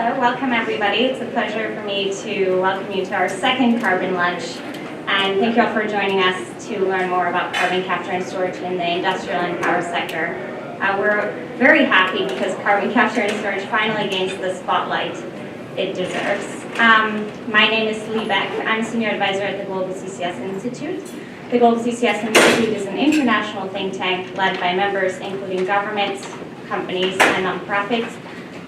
Hello, welcome everybody. It's a pleasure for me to welcome you to our second Carbon Lunch. And thank you all for joining us to learn more about carbon capture and storage in the industrial and power sector. We're very happy because carbon capture and storage finally gains the spotlight it deserves. My name is Lee Beck. I'm a senior advisor at the Global CCS Institute. The Global CCS Institute is an international think tank led by members including governments, companies, and nonprofits.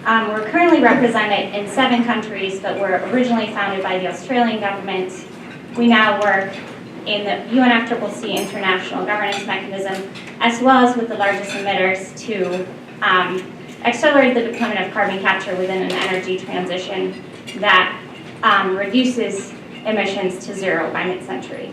We're currently represented in 7 countries, but were originally founded by the Australian government. We now work in the UNFCCC International Governance Mechanism, as well as with the largest emitters to accelerate the deployment of carbon capture within an energy transition that reduces emissions to zero by mid-century.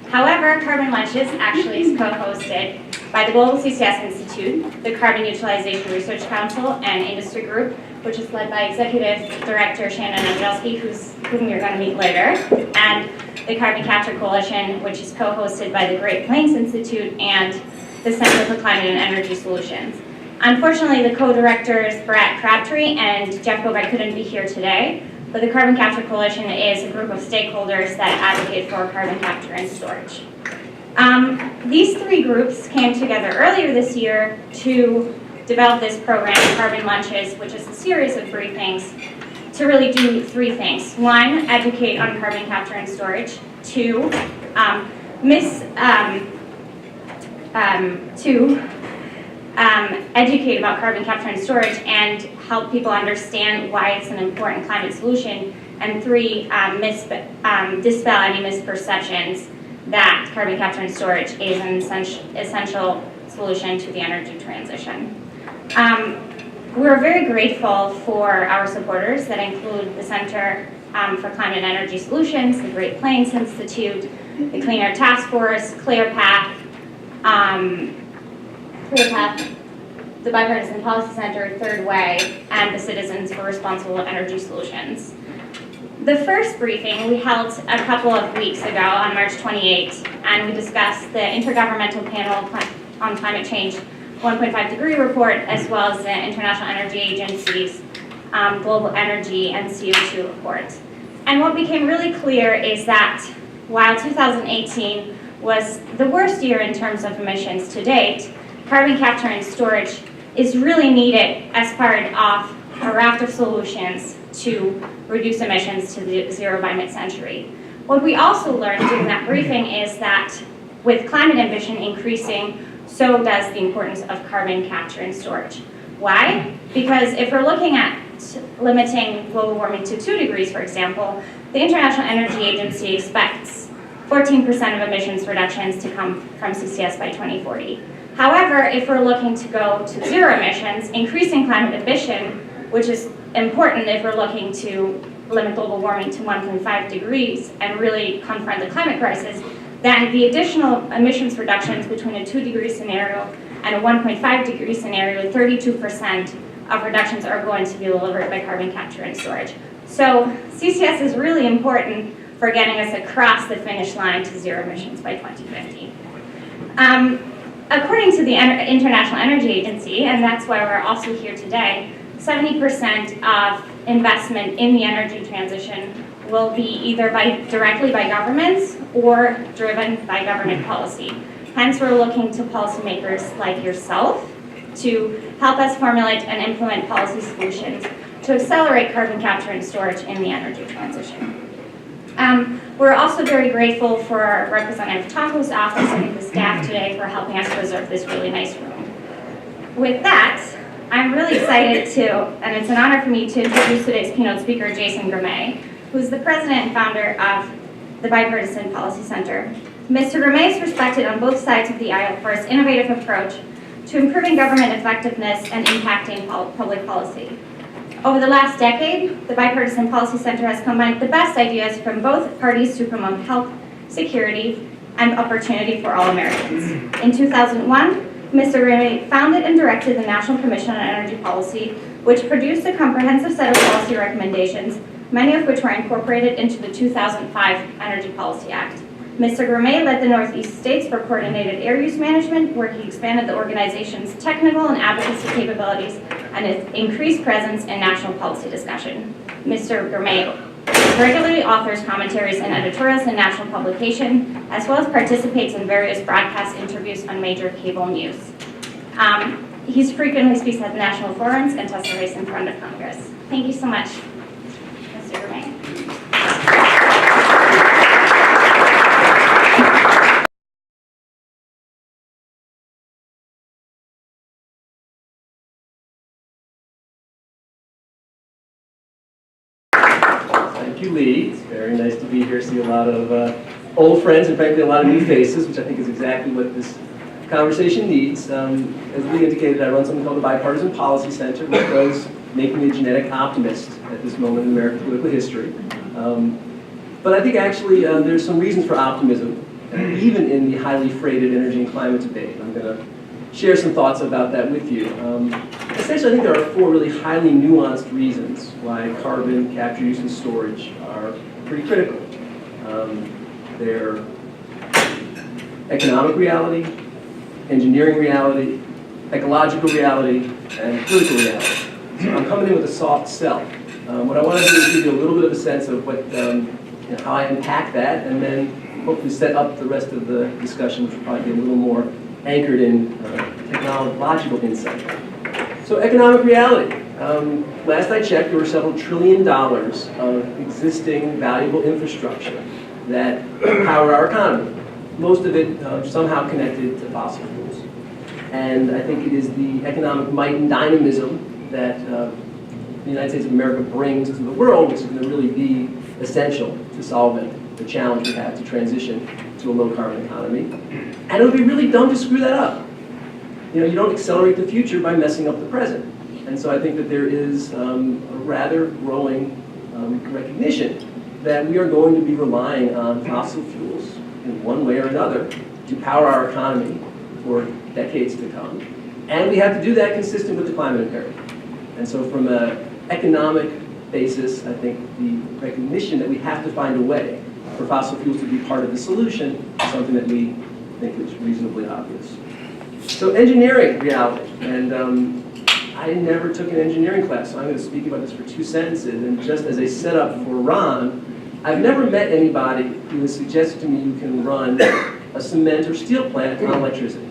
However, Carbon Lunches actually is co-hosted by the Global CCS Institute, the Carbon Utilization Research Council, and Industry Group, which is led by Executive Director Shannon Angelski, whom you're going to meet later, and the Carbon Capture Coalition, which is co-hosted by the Great Plains Institute and the Center for Climate and Energy Solutions. Unfortunately, the co-directors Brett Crabtree and Jeff Gobek couldn't be here today, but the Carbon Capture Coalition is a group of stakeholders that advocate for carbon capture and storage. These 3 groups came together earlier this year to develop this program, Carbon Lunches, which is a series of briefings to really do 3 things. 1, educate on carbon capture and storage. 2, educate about carbon capture and storage and help people understand why it's an important climate solution. And 3, dispel any misperceptions that carbon capture and storage is an essential solution to the energy transition. We're very grateful for our supporters that include the Center for Climate and Energy Solutions, the Great Plains Institute, the Clean Air Task Force, ClearPath, the Bipartisan Policy Center, Third Way, and the Citizens for Responsible Energy Solutions. The first briefing we held a couple of weeks ago on March 28th, and we discussed the Intergovernmental Panel on Climate Change 1.5 degree report, as well as the International Energy Agency's Global Energy and CO2 report. And what became really clear is that while 2018 was the worst year in terms of emissions to date, carbon capture and storage is really needed as part of a raft of solutions to reduce emissions to zero by mid-century. What we also learned during that briefing is that with climate ambition increasing, so does the importance of carbon capture and storage. Why? Because if we're looking at limiting global warming to 2 degrees, for example, the International Energy Agency expects 14% of emissions reductions to come from CCS by 2040. However, if we're looking to go to zero emissions, increasing climate ambition, which is important if we're looking to limit global warming to 1.5 degrees and really confront the climate crisis, then the additional emissions reductions between a 2-degree scenario and a 1.5 degree scenario, 32% of reductions are going to be delivered by carbon capture and storage. So CCS is really important for getting us across the finish line to zero emissions by 2050. According to the International Energy Agency, and that's why we're also here today, 70% of investment in the energy transition will be either directly by governments or driven by government policy. Hence, we're looking to policymakers like yourself to help us formulate and implement policy solutions to accelerate carbon capture and storage in the energy transition. We're also very grateful for Representative Tahoe's office and the staff today for helping us reserve this really nice room. With that, I'm really excited and it's an honor for me to introduce today's keynote speaker, Jason Grumet, who's the president and founder of the Bipartisan Policy Center. Mr. Grumet is respected on both sides of the aisle for his innovative approach to improving government effectiveness and impacting public policy. Over the last decade, the Bipartisan Policy Center has combined the best ideas from both parties to promote health, security, and opportunity for all Americans. In 2001, Mr. Grumet founded and directed the National Commission on Energy Policy, which produced a comprehensive set of policy recommendations, many of which were incorporated into the 2005 Energy Policy Act. Mr. Grumet led the Northeast states for coordinated air use management, where he expanded the organization's technical and advocacy capabilities and its increased presence in national policy discussion. Mr. Grumet regularly authors commentaries and editorials in national publication, as well as participates in various broadcast interviews on major cable news. He frequently speaks at national forums and testifies in front of Congress. Thank you so much, Mr. Grumet. Thank you, Lee. It's very nice to be here, see a lot of old friends and frankly a lot of new faces, which I think is exactly what this conversation needs. As Lee indicated, I run something called the Bipartisan Policy Center, which does make me a genetic optimist at this moment in American political history. But I think actually there's some reasons for optimism, even in the highly freighted energy and climate debate. I'm going to share some thoughts about that with you. Essentially, I think there are four really highly nuanced reasons why carbon capture, use, and storage are pretty critical. They're economic reality, engineering reality, ecological reality, and political reality. So I'm coming in with a soft sell. What I want to do is give you a little bit of a sense of what, how I unpack that, and then hopefully set up the rest of the discussion, which will probably be a little more anchored in technological insight. So economic reality. Last I checked, there were several $1 trillion of existing valuable infrastructure that power our economy. Most of it somehow connected to fossil fuels. And I think it is the economic might and dynamism that the United States of America brings to the world, which is going to really be essential to solving the challenge we have to transition to a low-carbon economy. And it would be really dumb to screw that up. You don't accelerate the future by messing up the present. And so I think that there is a rather growing recognition that we are going to be relying on fossil fuels in one way or another to power our economy for decades to come. And we have to do that consistent with the climate imperative. And so from an economic basis, I think the recognition that we have to find a way for fossil fuels to be part of the solution is something that we think is reasonably obvious. So engineering reality, and I never took an engineering class, so I'm going to speak about this for 2 sentences, and just as a setup for Ron, I've never met anybody who has suggested to me you can run a cement or steel plant on electricity.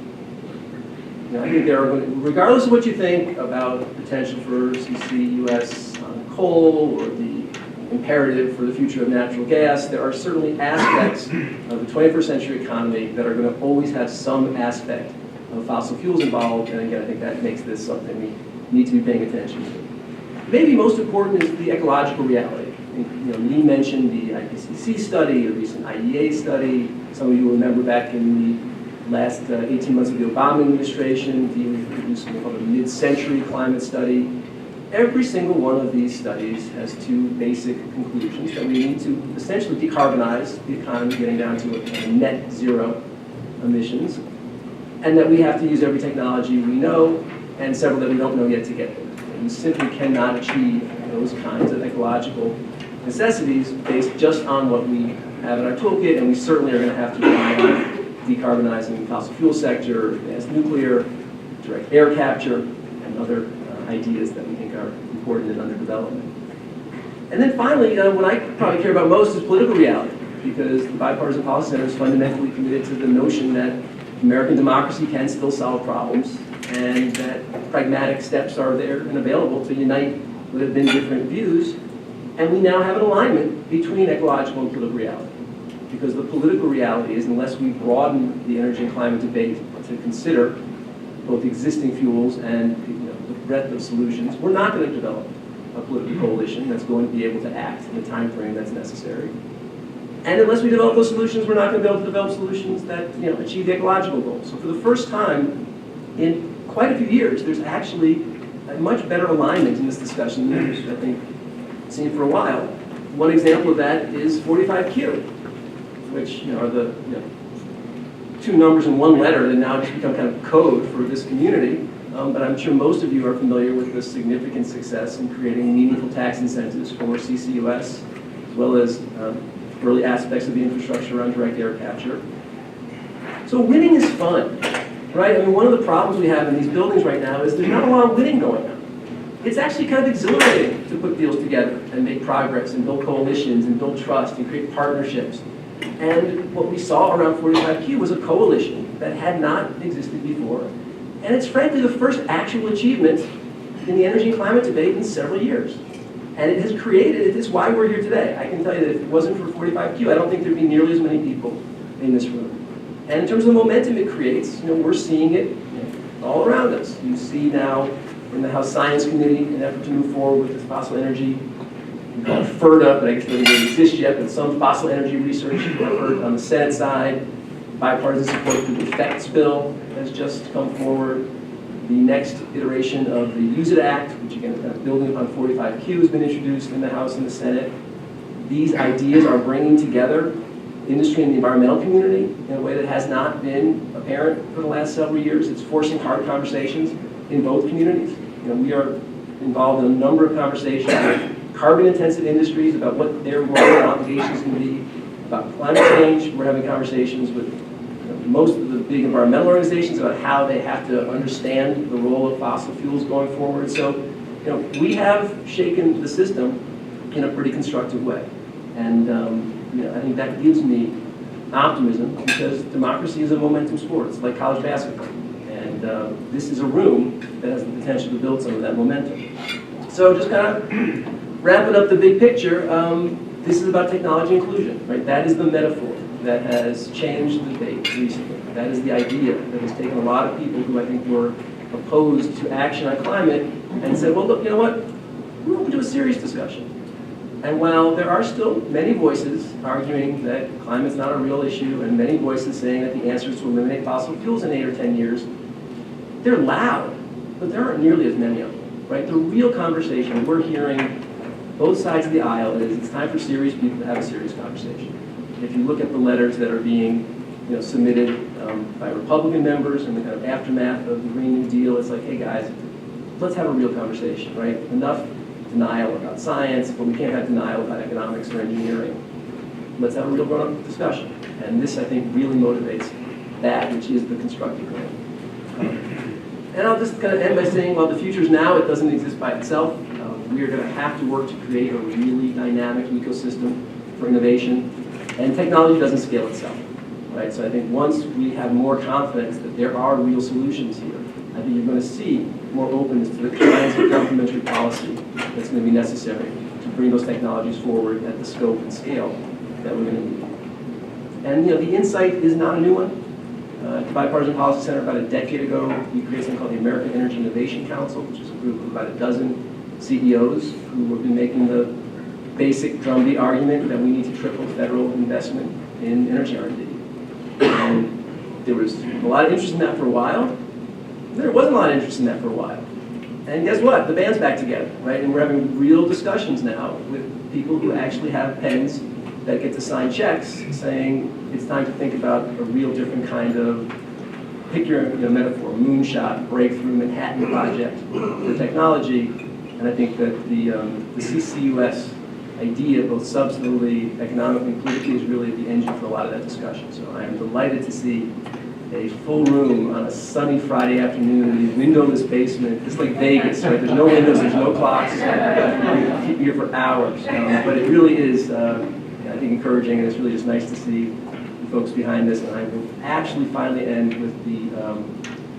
I think there are, regardless of what you think about the potential for CCUS on coal or the imperative for the future of natural gas, there are certainly aspects of the 21st century economy that are going to always have some aspect of fossil fuels involved, and again, I think that makes this something we need to be paying attention to. Maybe most important is the ecological reality. Lee mentioned the IPCC study, a recent IEA study. Some of you will remember back in the last 18 months of the Obama administration, DOE produced something called a mid-century climate study. Every single one of these studies has 2 basic conclusions: that we need to essentially decarbonize the economy, getting down to a net zero emissions, and that we have to use every technology we know and several that we don't know yet to get there. And we simply cannot achieve those kinds of ecological necessities based just on what we have in our toolkit, and we certainly are going to have to rely on decarbonizing the fossil fuel sector, advanced nuclear, direct air capture, and other ideas that we think are important and under development. And then finally, what I probably care about most is political reality, because the Bipartisan Policy Center is fundamentally committed to the notion that American democracy can still solve problems, and that pragmatic steps are there and available to unite what have been different views. And we now have an alignment between ecological and political reality. Because the political reality is, unless we broaden the energy and climate debate to consider both existing fuels and the breadth of solutions, we're not going to develop a political coalition that's going to be able to act in the time frame that's necessary. And unless we develop those solutions, we're not going to be able to develop solutions that achieve the ecological goals. So for the first time in quite a few years, there's actually a much better alignment in this discussion than we've, I think, seen for a while. One example of that is 45Q, which are the 2 numbers in 1 letter that now just become kind of code for this community. But I'm sure most of you are familiar with the significant success in creating meaningful tax incentives for CCUS, as well as early aspects of the infrastructure around direct air capture. So winning is fun, right? I mean, one of the problems we have in these buildings right now is there's not a lot of winning going on. It's actually kind of exhilarating to put deals together and make progress and build coalitions and build trust and create partnerships. And what we saw around 45Q was a coalition that had not existed before. And it's frankly the first actual achievement in the energy and climate debate in several years. And it has created, it is why we're here today. I can tell you that if it wasn't for 45Q, I don't think there'd be nearly as many people in this room. And in terms of the momentum it creates, we're seeing it all around us. You see now in the House Science Committee an effort to move forward with this fossil energy, we call it FERDA, but I guess it doesn't really exist yet, but some fossil energy research effort on the Senate side. Bipartisan support for the effects bill has just come forward. The next iteration of the Use It Act, which again is kind of building upon 45Q, has been introduced in the House and the Senate. These ideas are bringing together industry and the environmental community in a way that has not been apparent for the last several years. It's forcing hard conversations in both communities. We are involved in a number of conversations with carbon-intensive industries about what their role and obligations can be, about climate change. We're having conversations with most of the big environmental organizations about how they have to understand the role of fossil fuels going forward. So, we have shaken the system in a pretty constructive way. And I think that gives me optimism because democracy is a momentum sport. It's like college basketball. And this is a room that has the potential to build some of that momentum. So just kind of wrapping up the big picture, this is about technology inclusion, right? That is the metaphor that has changed the debate recently. That is the idea that has taken a lot of people who I think were opposed to action on climate and said, well, look, you know what? We're open to a serious discussion. And while there are still many voices arguing that climate's not a real issue and many voices saying that the answer is to eliminate fossil fuels in 8 or 10 years, they're loud, but there aren't nearly as many of them, right? The real conversation we're hearing both sides of the aisle is it's time for serious people to have a serious conversation. If you look at the letters that are being submitted by Republican members in the kind of aftermath of the Green New Deal, it's like, hey guys, let's have a real conversation, right? Enough denial about science, but we can't have denial about economics or engineering. Let's have a real grown-up discussion. And this, I think, really motivates that, which is the constructive goal. And I'll just kind of end by saying, well, the future's now. It doesn't exist by itself. We are going to have to work to create a really dynamic ecosystem for innovation. And technology doesn't scale itself, right? So I think once we have more confidence that there are real solutions here, I think you're going to see more openness to the kinds of complementary policy that's going to be necessary to bring those technologies forward at the scope and scale that we're going to need. And the insight is not a new one. At the Bipartisan Policy Center about a decade ago, we created something called the American Energy Innovation Council, which is a group of about a dozen CEOs who have been making the basic drumbeat argument that we need to triple federal investment in energy R&D. And there was a lot of interest in that for a while. There wasn't a lot of interest in that for a while. And guess what? The band's back together, right? And we're having real discussions now with people who actually have pens that get to sign checks saying it's time to think about a real different kind of, pick your metaphor, moonshot, breakthrough Manhattan project for technology. And I think that the CCUS idea, both substantively, economically, and politically, is really the engine for a lot of that discussion. So I am delighted to see a full room on a sunny Friday afternoon in the windowless basement. It's like Vegas, right? There's no windows, there's no clocks. We can keep you here for hours. But it really is, I think, encouraging, and it's really just nice to see the folks behind this. And I will actually finally end with the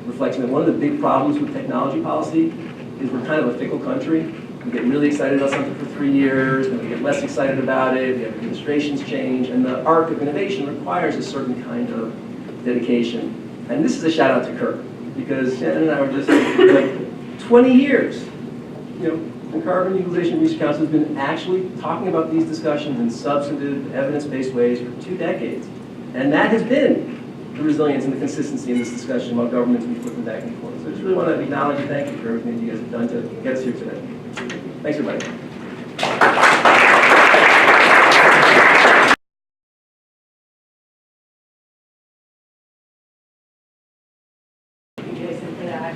reflection that one of the big problems with technology policy is we're kind of a fickle country. We get really excited about something for 3 years, then we get less excited about it, we have administrations change, and the arc of innovation requires a certain kind of dedication. And this is a shout out to CURC, because Shannon and I were just like 20 years, the Carbon Utilization Research Council has been actually talking about these discussions in substantive, evidence-based ways for 2 decades. And that has been the resilience and the consistency in this discussion while governments be flipping back and forth. So I just really want to acknowledge and thank you for everything you guys have done to get us here today. Thanks, everybody. Jason, for that.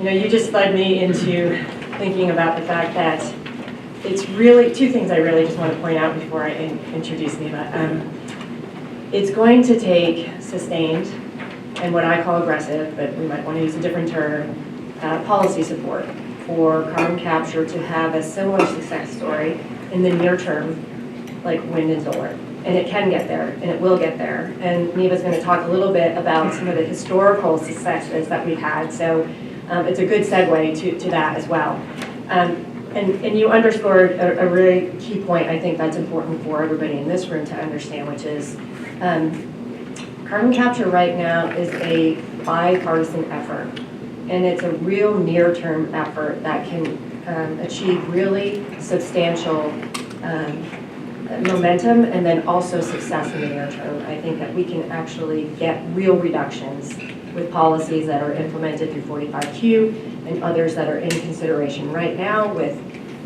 And you just led me into thinking about the fact that it's really, two things I really just want to point out before I introduce Neva. It's going to take sustained and what I call aggressive, but we might want to use a different term, policy support for carbon capture to have a similar success story in the near term, like wind and solar. And it can get there, and it will get there. And Neva's going to talk a little bit about some of the historical successes that we've had. So it's a good segue to that as well. And you underscored a really key point, I think that's important for everybody in this room to understand, which is carbon capture right now is a bipartisan effort. And it's a real near-term effort that can achieve really substantial momentum and then also success in the near term. I think that we can actually get real reductions with policies that are implemented through 45Q and others that are in consideration right now with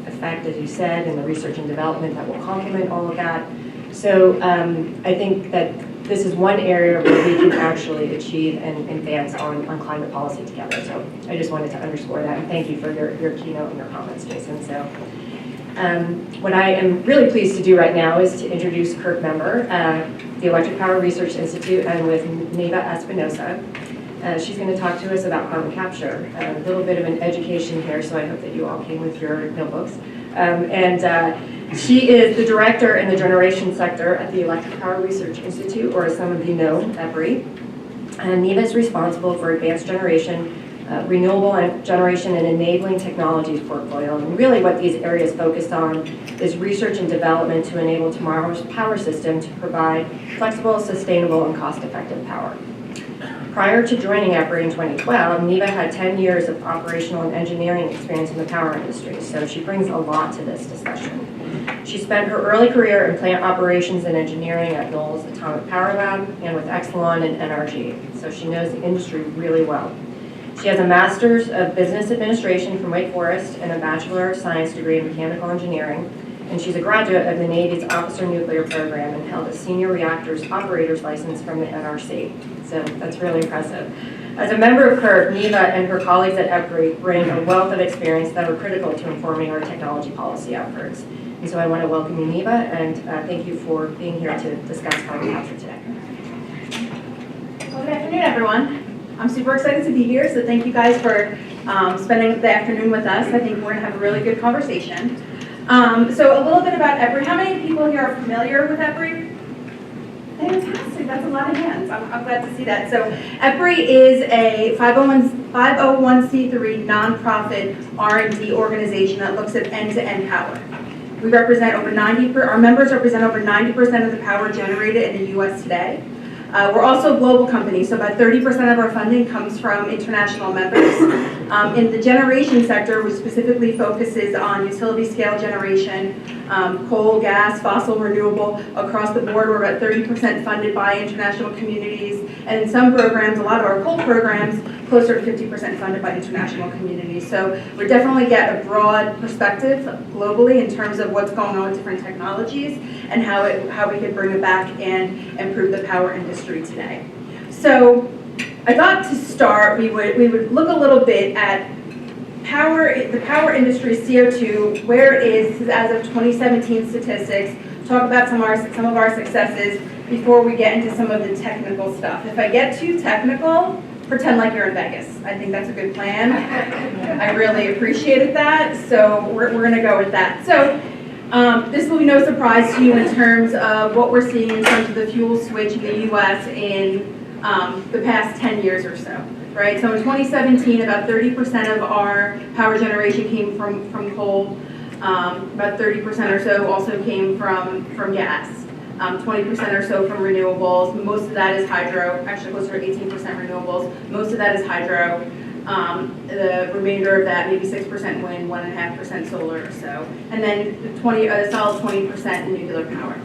effect, as you said, and the research and development that will complement all of that. So I think that this is one area where we can actually achieve and advance on climate policy together. So I just wanted to underscore that, and thank you for your keynote and your comments, Jason. So what I am really pleased to do right now is to introduce CURC member, the Electric Power Research Institute, and with Neva Espinoza. She's going to talk to us about carbon capture. A little bit of an education here, so I hope that you all came with your notebooks. She is the director in the generation sector at the Electric Power Research Institute, or as some of you know, EPRI. And Neva is responsible for advanced generation, renewable generation, and enabling technologies portfolio. And really what these areas focused on is research and development to enable tomorrow's power system to provide flexible, sustainable, and cost-effective power. Prior to joining EPRI in 2012, Neva had 10 years of operational and engineering experience in the power industry, so she brings a lot to this discussion. She spent her early career in plant operations and engineering at Knowles Atomic Power Lab and with Exelon and NRG, so she knows the industry really well. She has a Master's of Business Administration from Wake Forest and a Bachelor of Science degree in Mechanical Engineering, and she's a graduate of the Navy's Officer Nuclear Program and held a Senior Reactors Operator's License from the NRC. So that's really impressive. As a member of CURC, Neva and her colleagues at EPRI bring a wealth of experience that are critical to informing our technology policy efforts. And so I want to welcome you, Neva, and thank you for being here to discuss carbon capture today. Well, good afternoon, everyone. I'm super excited to be here, so thank you guys for spending the afternoon with us. I think we're going to have a really good conversation. So a little bit about EPRI. How many people here are familiar with EPRI? Fantastic, that's a lot of hands. I'm glad to see that. So EPRI is a 501c3 nonprofit R&D organization that looks at end-to-end power. We represent over 90%, our members represent over 90% of the power generated in the US today. We're also a global company, so about 30% of our funding comes from international members. In the generation sector, which specifically focuses on utility scale generation, coal, gas, fossil, renewable, across the board, we're about 30% funded by international communities. And in some programs, a lot of our coal programs, closer to 50% funded by international communities. So we definitely get a broad perspective globally in terms of what's going on with different technologies and how we can bring it back and improve the power industry today. So I thought to start, we would look a little bit at the power industry CO2, where it is. This is as of 2017 statistics. Talk about some of our successes before we get into some of the technical stuff. If I get too technical, pretend like you're in Vegas. I think that's a good plan. I really appreciated that, so we're going to go with that. So this will be no surprise to you in terms of what we're seeing in terms of the fuel switch in the U.S. in the past 10 years or so. Right? So in 2017, about 30% of our power generation came from coal. About 30% or so also came from gas. 20% or so from renewables. Most of that is hydro. Actually, closer to 18% renewables. Most of that is hydro. The remainder of that, maybe 6% wind, 1.5% solar or so, and then a solid 20% nuclear power.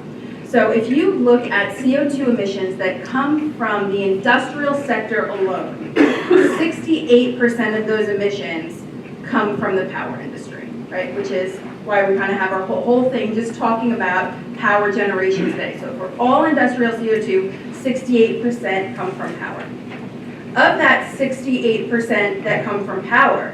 So if you look at CO2 emissions that come from the industrial sector alone, 68% of those emissions come from the power industry, right? Which is why we kind of have our whole thing just talking about power generation today. So for all industrial CO2, 68% come from power. Of that 68% that come from power,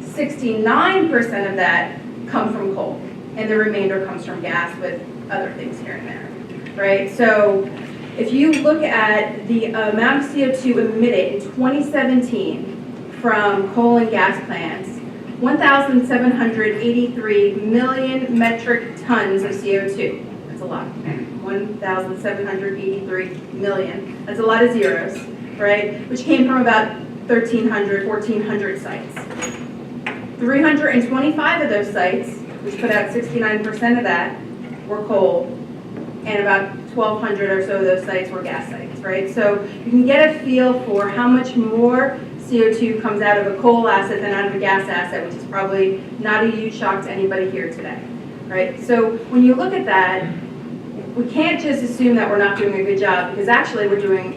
69% of that come from coal. and the remainder comes from gas with other things here and there, right? So if you look at the amount of CO2 emitted in 2017 from coal and gas plants, 1,783 million metric tons of CO2. That's a lot. 1,783 million. That's a lot of zeros, right? Which came from about 1,300, 1,400 sites. 325 of those sites, which put out 69% of that, were coal, and about 1,200 or so of those sites were gas sites, right? So you can get a feel for how much more CO2 comes out of a coal asset than out of a gas asset, which is probably not a huge shock to anybody here today, right? So when you look at that, we can't just assume that we're not doing a good job, because actually we're doing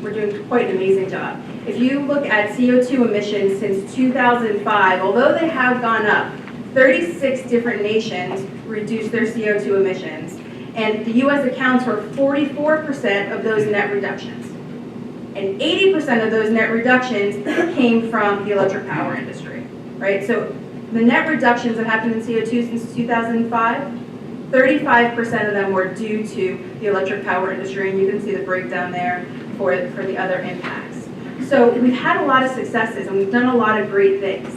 quite an amazing job. If you look at CO2 emissions since 2005, although they have gone up, 36 different nations reduced their CO2 emissions, and the U.S. accounts for 44% of those net reductions. And 80% of those net reductions came from the electric power industry, right? So the net reductions that happened in CO2 since 2005, 35% of them were due to the electric power industry, and you can see the breakdown there for the other impacts. So we've had a lot of successes, and we've done a lot of great things.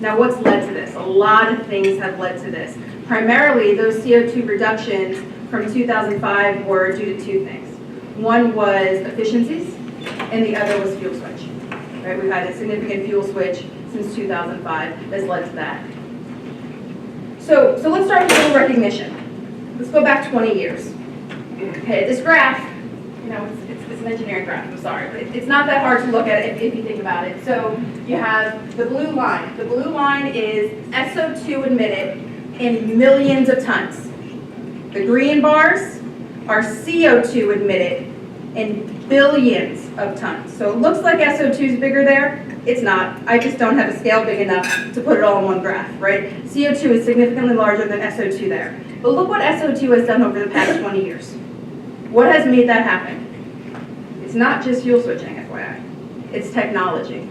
Now, what's led to this? A lot of things have led to this. Primarily, those CO2 reductions from 2005 were due to two things. One was efficiencies, and the other was fuel switch. Right? We've had a significant fuel switch since 2005 that's led to that. So let's start with a little recognition. Let's go back 20 years. Okay, this graph, it's an engineering graph, I'm sorry, but it's not that hard to look at it if you think about it. So you have the blue line. The blue line is SO2 emitted in millions of tons. The green bars are CO2 emitted in billions of tons. So it looks like SO2 is bigger there. It's not. I just don't have a scale big enough to put it all in one graph, right? CO2 is significantly larger than SO2 there. But look what SO2 has done over the past 20 years. What has made that happen? It's not just fuel switching, FYI. It's technology,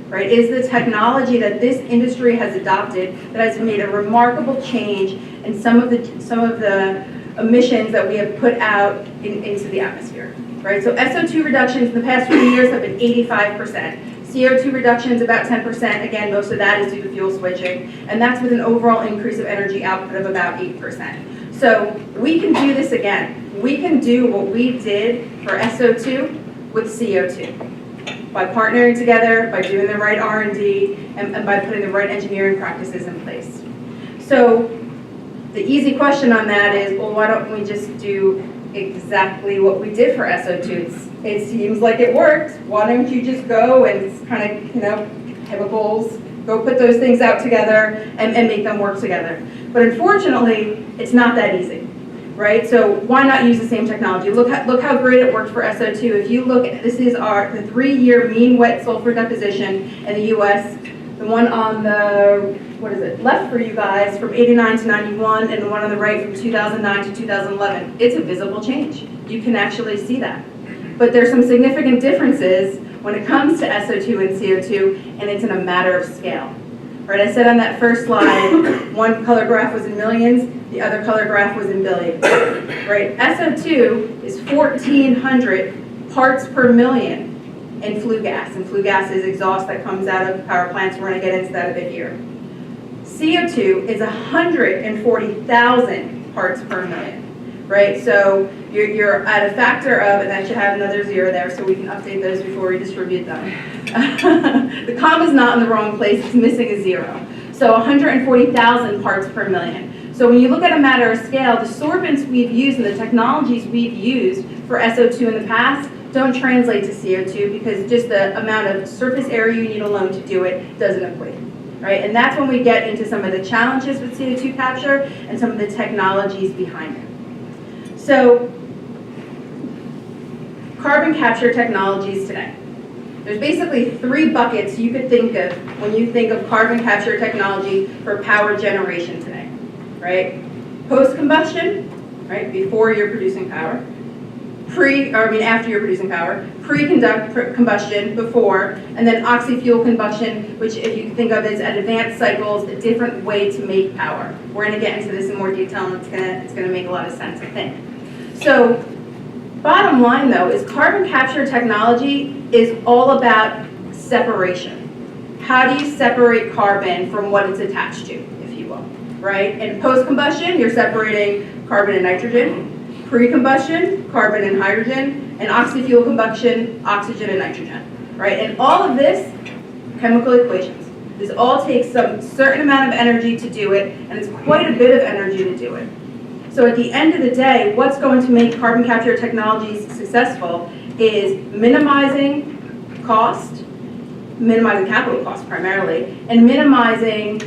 right? It is the technology that this industry has adopted that has made a remarkable change in some of the emissions that we have put out into the atmosphere, right? So SO2 reductions in the past 20 years have been 85%. CO2 reductions about 10%. Again, most of that is due to fuel switching, and that's with an overall increase of energy output of about 8%. So we can do this again. We can do what we did for SO2 with CO2 by partnering together, by doing the right R&D, and by putting the right engineering practices in place. So the easy question on that is, well, why don't we just do exactly what we did for SO2? It seems like it worked. Why don't you just go and kind of, chemicals, go put those things out together and make them work together? But unfortunately, it's not that easy, right? So why not use the same technology? Look how great it worked for SO2. If you look at, this is the 3-year mean wet sulfur deposition in the U.S., the one on the, left for you guys from 89 to 91, and the one on the right from 2009 to 2011. It's a visible change. You can actually see that. But there's some significant differences when it comes to SO2 and CO2, and it's in a matter of scale. Right, I said on that first slide, one color graph was in millions, the other color graph was in billions. Right, SO2 is 1,400 parts per million in flue gas, and flue gas is exhaust that comes out of power plants. We're going to get into that a bit here. CO2 is 140,000 parts per million. Right, so you're at a factor of, and that should have another 0 there so we can update those before we distribute them. The comma's not in the wrong place, it's missing a 0. So 140,000 parts per million. So when you look at a matter of scale, the sorbents we've used and the technologies we've used for SO2 in the past don't translate to CO2 because just the amount of surface area you need alone to do it doesn't equate. Right, and that's when we get into some of the challenges with CO2 capture and some of the technologies behind it. So, carbon capture technologies today. There's basically 3 buckets you could think of when you think of carbon capture technology for power generation today, right? Post-combustion, right, before you're producing power. after you're producing power, pre-combustion, before, and then oxy-fuel combustion, which if you think of as advanced cycles, a different way to make power. We're going to get into this in more detail, and it's going to make a lot of sense, I think. So, bottom line though, is carbon capture technology is all about separation. How do you separate carbon from what it's attached to, if you will, right? In post-combustion, you're separating carbon and nitrogen. Pre-combustion, carbon and hydrogen, and oxy-fuel combustion, oxygen and nitrogen, right? And all of this, chemical equations. This all takes some certain amount of energy to do it, and it's quite a bit of energy to do it. So at the end of the day, what's going to make carbon capture technologies successful is minimizing cost, minimizing capital costs primarily, and minimizing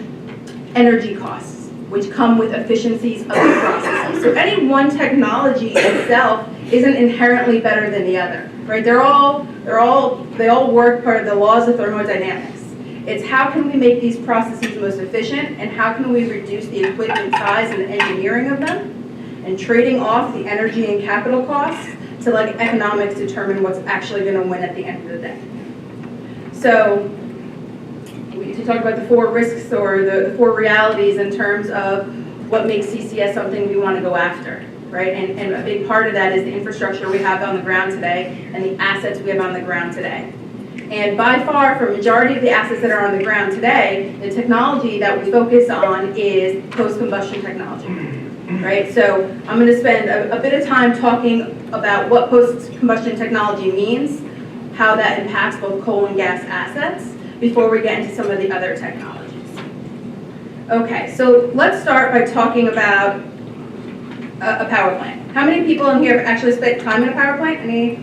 energy costs, which come with efficiencies of the processes. So any one technology itself isn't inherently better than the other, right? They all work part of the laws of thermodynamics. It's how can we make these processes most efficient, and how can we reduce the equipment size and the engineering of them, and trading off the energy and capital costs to let economics determine what's actually going to win at the end of the day. So to talk about the four risks or the four realities in terms of what makes CCS something we want to go after, right? And a big part of that is the infrastructure we have on the ground today and the assets we have on the ground today. And by far, for a majority of the assets that are on the ground today, the technology that we focus on is post-combustion technology, right? So I'm going to spend a bit of time talking about what post-combustion technology means, how that impacts both coal and gas assets, before we get into some of the other technologies. Okay, so let's start by talking about a power plant. How many people in here have actually spent time in a power plant? Any?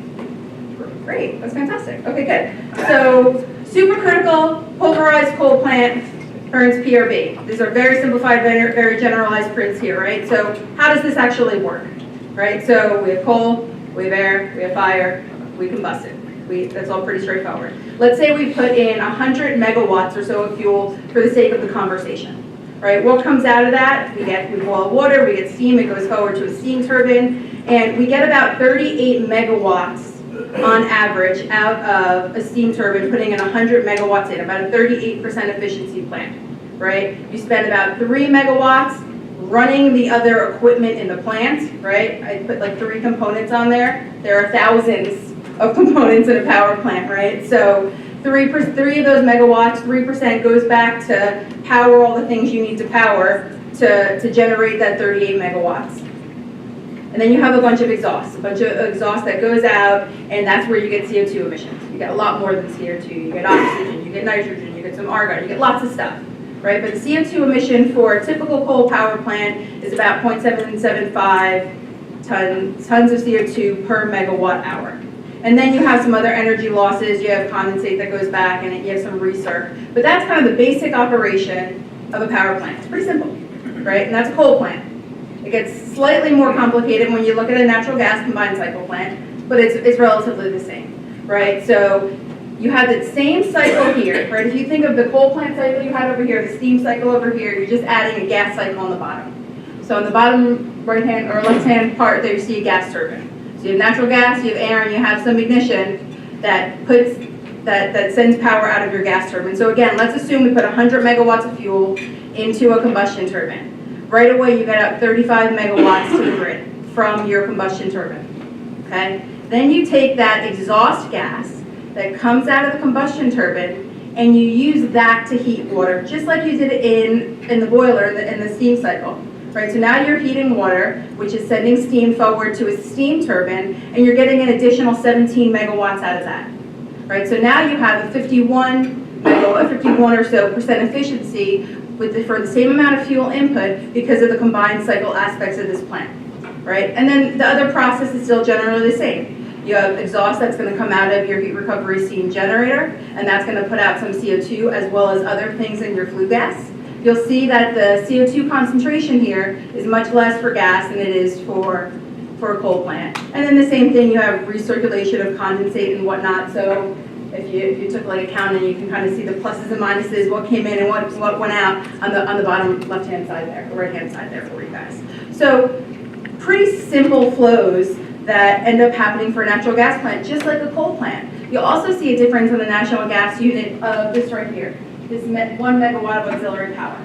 Great, that's fantastic. Okay, good. So, supercritical pulverized coal plant burns PRB. These are very simplified, very generalized prints here, right? So, how does this actually work, right? So, we have coal, we have air, we have fire, we combust it. That's all pretty straightforward. Let's say we put in 100 megawatts or so of fuel for the sake of the conversation, right? What comes out of that? We boil water, we get steam, it goes forward to a steam turbine, and we get about 38 megawatts on average out of a steam turbine putting in 100 megawatts in, about a 38% efficiency plant, right? You spend about 3 megawatts running the other equipment in the plant, right? I put like 3 components on there. There are thousands of components in a power plant, right? So 3 of those megawatts, 3% goes back to power all the things you need to power to generate that 38 megawatts. And then you have a bunch of exhaust that goes out, and that's where you get CO2 emissions. You get a lot more than CO2. You get oxygen, you get nitrogen, you get some argon, you get lots of stuff, right? But the CO2 emission for a typical coal power plant is about 0.775 tons of CO2 per megawatt hour. And then you have some other energy losses. You have condensate that goes back, and you have some recirc. But that's kind of the basic operation of a power plant. It's pretty simple, right? And that's a coal plant. It gets slightly more complicated when you look at a natural gas combined cycle plant, but it's relatively the same, right? So you have the same cycle here, right? If you think of the coal plant cycle you had over here, the steam cycle over here, you're just adding a gas cycle on the bottom. So on the bottom right-hand or left-hand part there, you see a gas turbine. So you have natural gas, you have air, and you have some ignition that sends power out of your gas turbine. So again, let's assume we put 100 megawatts of fuel into a combustion turbine. Right away, you get out 35 megawatts to the grid from your combustion turbine. Okay? Then you take that exhaust gas that comes out of the combustion turbine, and you use that to heat water, just like you did in the boiler in the steam cycle. Right, so now you're heating water, which is sending steam forward to a steam turbine, and you're getting an additional 17 megawatts out of that. Right, so now you have a 51 or so percent efficiency for the same amount of fuel input because of the combined cycle aspects of this plant. Right, and then the other process is still generally the same. You have exhaust that's going to come out of your heat recovery steam generator, and that's going to put out some CO2 as well as other things in your flue gas. You'll see that the CO2 concentration here is much less for gas than it is for a coal plant. And then the same thing, you have recirculation of condensate and whatnot. So if you took like a count, and you can kind of see the pluses and minuses, what came in and what went out on the bottom left-hand side there, or right-hand side there for you guys. So pretty simple flows that end up happening for a natural gas plant, just like a coal plant. You'll also see a difference in the natural gas unit of this right here, this 1 megawatt of auxiliary power,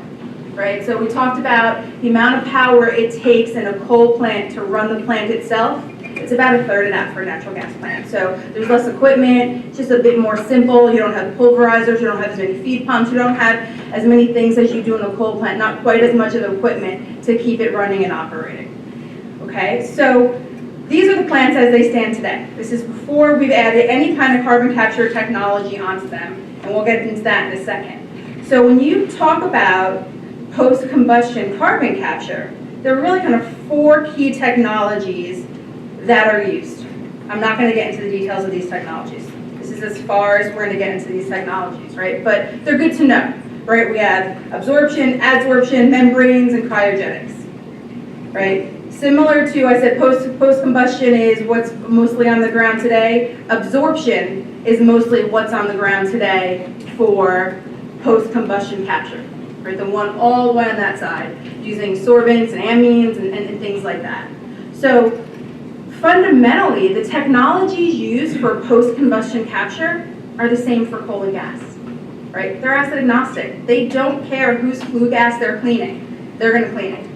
right? So we talked about the amount of power it takes in a coal plant to run the plant itself. It's about a third of that for a natural gas plant. So there's less equipment, it's just a bit more simple. You don't have pulverizers, you don't have as many feed pumps, you don't have as many things as you do in a coal plant, not quite as much of equipment to keep it running and operating. Okay, so these are the plants as they stand today. This is before we've added any kind of carbon capture technology onto them, and we'll get into that in a second. So when you talk about post-combustion carbon capture, there are really kind of 4 key technologies that are used. I'm not going to get into the details of these technologies. This is as far as we're going to get into these technologies, right? But they're good to know, right? We have absorption, adsorption, membranes, and cryogenics, right? Similar to, I said, post-combustion is what's mostly on the ground today. Absorption is mostly what's on the ground today for post-combustion capture, right? The one all the way on that side, using sorbents and amines and things like that. So fundamentally, the technologies used for post-combustion capture are the same for coal and gas, right? They're asset agnostic. They don't care whose flue gas they're cleaning. They're going to clean it,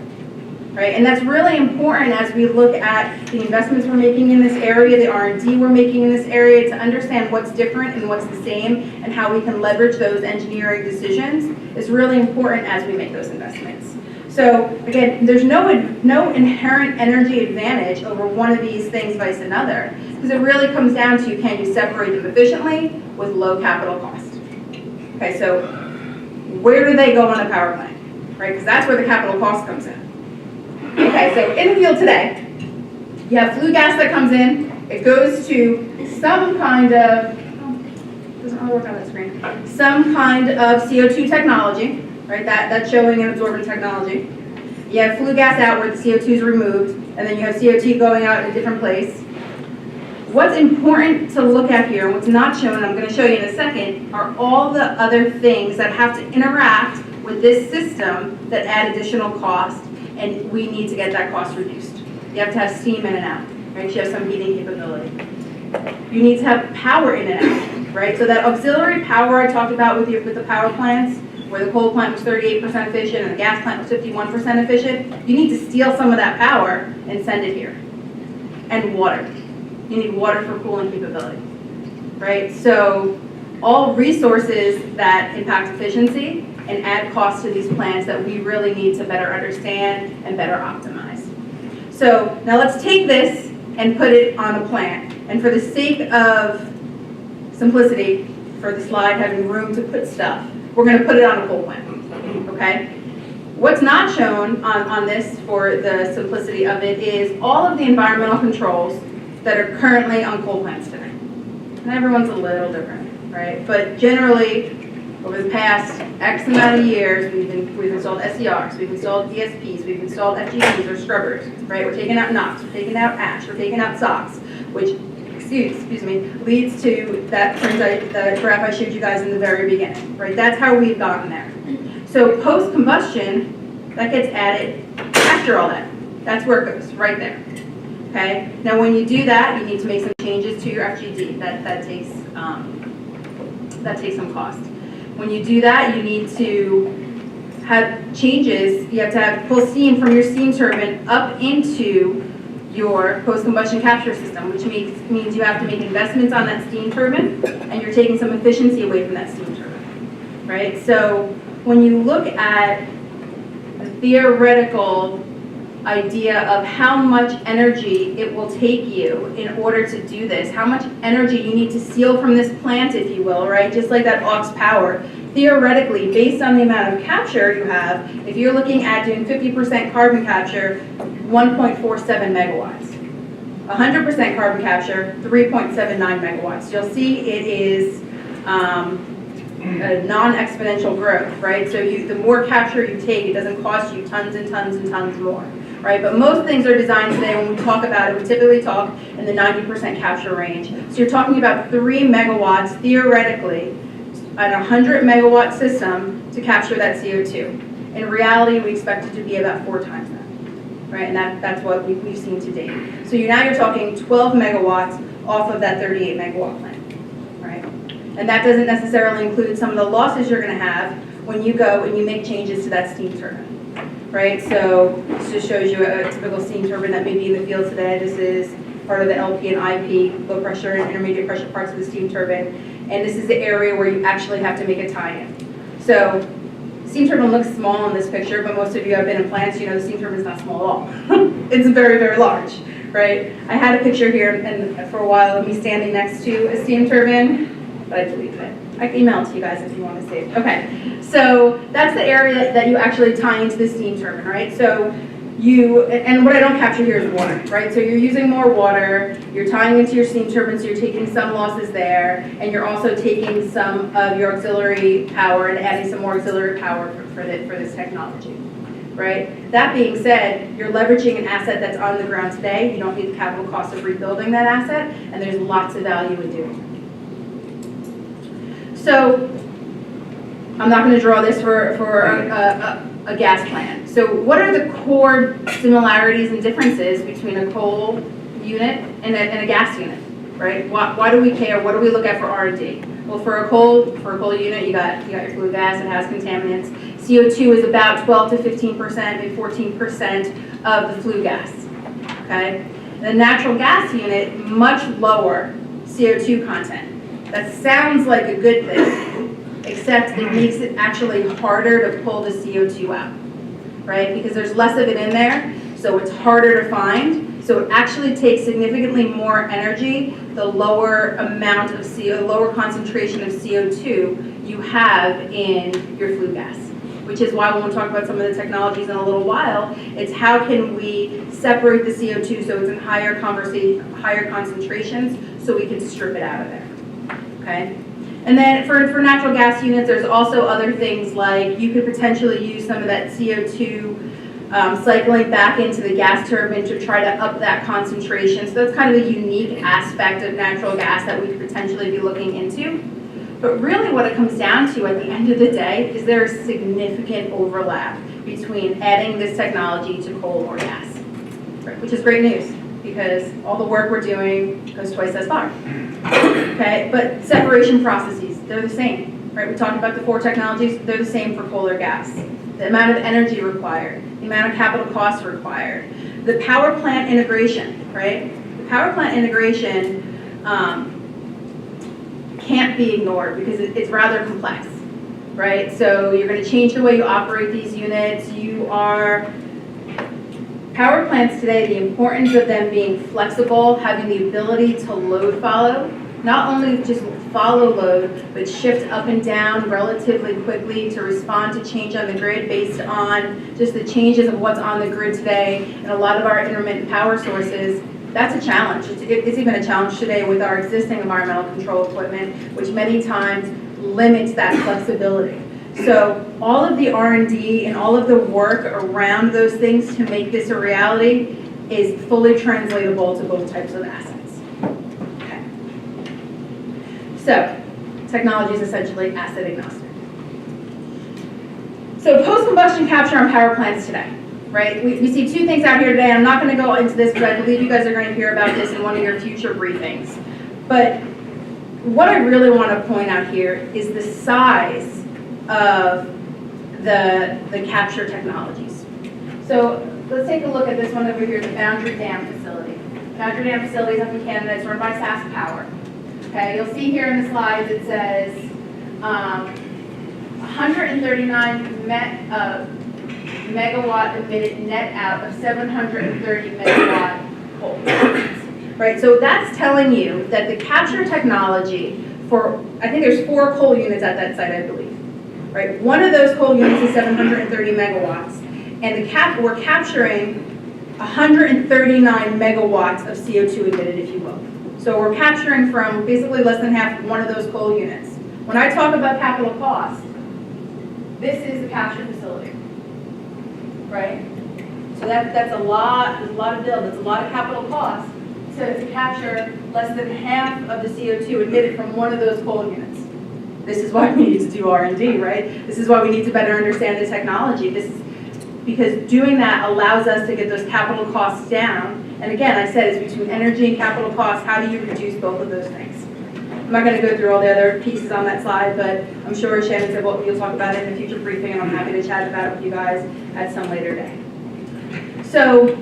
right? And that's really important as we look at the investments we're making in this area, the R&D we're making in this area, to understand what's different and what's the same and how we can leverage those engineering decisions is really important as we make those investments. So again, there's no inherent energy advantage over one of these things versus another, because it really comes down to, can you separate them efficiently with low capital cost? Okay, so where do they go on a power plant, right? Because that's where the capital cost comes in. Okay, so in the field today, you have flue gas that comes in. It goes to some kind of, doesn't really work on that screen, some kind of CO2 technology. Right, that's showing an absorbent technology. You have flue gas out where the CO2 is removed, and then you have CO2 going out in a different place. What's important to look at here, and what's not shown, I'm going to show you in a second, are all the other things that have to interact with this system that add additional cost, and we need to get that cost reduced. You have to have steam in and out, right? You have some heating capability. You need to have power in and out, right? So that auxiliary power I talked about with the power plants, where the coal plant was 38% efficient and the gas plant was 51% efficient, you need to steal some of that power and send it here. And water. You need water for cooling capability, right? So all resources that impact efficiency and add cost to these plants that we really need to better understand and better optimize. So now let's take this and put it on a plant. And for the sake of simplicity, for the slide having room to put stuff, we're going to put it on a coal plant, okay? What's not shown on this, for the simplicity of it, is all of the environmental controls that are currently on coal plants today. And everyone's a little different, right? But generally, over the past X amount of years, we've installed SCRs, we've installed ESPs, we've installed FGDs or scrubbers, right? We're taking out NOx, we're taking out ash, we're taking out SOx, which, excuse me, leads to that the graph I showed you guys in the very beginning, right? That's how we've gotten there. So post-combustion, that gets added after all that. That's where it goes, right there, okay? Now when you do that, you need to make some changes to your FGD. That takes some cost. When you do that, you need to have changes. You have to pull steam from your steam turbine up into your post-combustion capture system, which means you have to make investments on that steam turbine, and you're taking some efficiency away from that steam turbine, right? So when you look at the theoretical idea of how much energy it will take you in order to do this, how much energy you need to steal from this plant, if you will, right? Just like that aux power. Theoretically, based on the amount of capture you have, if you're looking at doing 50% carbon capture, 1.47 megawatts. 100% carbon capture, 3.79 megawatts. You'll see it is a non-exponential growth, right? So the more capture you take, it doesn't cost you tons and tons and tons more, right? But most things are designed today, when we talk about it, we typically talk in the 90% capture range. So you're talking about 3 megawatts, theoretically, an 100 megawatt system to capture that CO2. In reality, we expect it to be about 4 times that. right? And that's what we've seen to date. So now you're talking 12 megawatts off of that 38 megawatt plant, right? And that doesn't necessarily include some of the losses you're going to have when you go and you make changes to that steam turbine, right? So this just shows you a typical steam turbine that may be in the field today. This is part of the LP and IP, low pressure and intermediate pressure parts of the steam turbine. And this is the area where you actually have to make a tie-in. So steam turbine looks small in this picture, but most of you have been in plants, you know the steam turbine is not small at all. It's very, very large, right? I had a picture here and for a while of me standing next to a steam turbine, but I deleted it. I can email it to you guys if you want to see it. Okay, so that's the area that you actually tie into the steam turbine, right? So and what I don't capture here is water, right? So you're using more water, you're tying into your steam turbine, so you're taking some losses there, and you're also taking some of your auxiliary power and adding some more auxiliary power for this technology, right? That being said, you're leveraging an asset that's on the ground today. You don't need the capital cost of rebuilding that asset, and there's lots of value in doing it. So I'm not going to draw this for a gas plant. So what are the core similarities and differences between a coal unit and a gas unit, right? Why do we care? What do we look at for R&D? Well, for a coal unit, you got your flue gas. It has contaminants. CO2 is about 12 to 15%, maybe 14% of the flue gas. Okay. The natural gas unit, much lower CO2 content. That sounds like a good thing, except it makes it actually harder to pull the CO2 out, right? Because there's less of it in there, so it's harder to find. So it actually takes significantly more energy the lower amount of lower concentration of CO2 you have in your flue gas. Which is why when we'll talk about some of the technologies in a little while, it's how can we separate the CO2 so it's in higher concentrations so we can strip it out of there, okay? And then for natural gas units, there's also other things like you could potentially use some of that CO2 cycling back into the gas turbine to try to up that concentration. So that's kind of a unique aspect of natural gas that we could potentially be looking into. But really what it comes down to at the end of the day is there is significant overlap between adding this technology to coal or gas, right? Which is great news because all the work we're doing goes twice as far. Okay, but separation processes, they're the same, right? We talked about the 4 technologies, they're the same for coal or gas. The amount of energy required, the amount of capital costs required, the power plant integration, right? The power plant integration can't be ignored because it's rather complex, right? So you're going to change the way you operate these units. Power plants today, the importance of them being flexible, having the ability to load follow, not only just follow load, but shift up and down relatively quickly to respond to change on the grid based on just the changes of what's on the grid today and a lot of our intermittent power sources. That's a challenge. It's even a challenge today with our existing environmental control equipment, which many times limits that flexibility. So all of the R&D and all of the work around those things to make this a reality is fully translatable to both types of assets. Okay. So technology is essentially asset agnostic. So post-combustion capture on power plants today. Right? We see 2 things out here today. I'm not going to go into this, but I believe you guys are going to hear about this in one of your future briefings. But what I really want to point out here is the size of the capture technologies. So let's take a look at this one over here, the Boundary Dam facility. Boundary Dam facility is up in Canada. It's run by SAS Power. Okay, you'll see here in the slides it says 139 megawatt emitted net out of 730 megawatt coal. Right, so that's telling you that the capture technology for, I think there's 4 coal units at that site, I believe. Right, one of those coal units is 730 megawatts, and we're capturing 139 megawatts of CO2 emitted, if you will. So we're capturing from basically less than half one of those coal units. When I talk about capital cost, this is the capture facility. Right? So that's a lot, there's a lot of build, it's a lot of capital cost to capture less than half of the CO2 emitted from one of those coal units. This is why we need to do R&D, right? This is why we need to better understand the technology. because doing that allows us to get those capital costs down. And again, I said it's between energy and capital costs. How do you reduce both of those things? I'm not going to go through all the other pieces on that slide, but I'm sure Shannon said what you'll talk about it in a future briefing, and I'm happy to chat about it with you guys at some later day. So,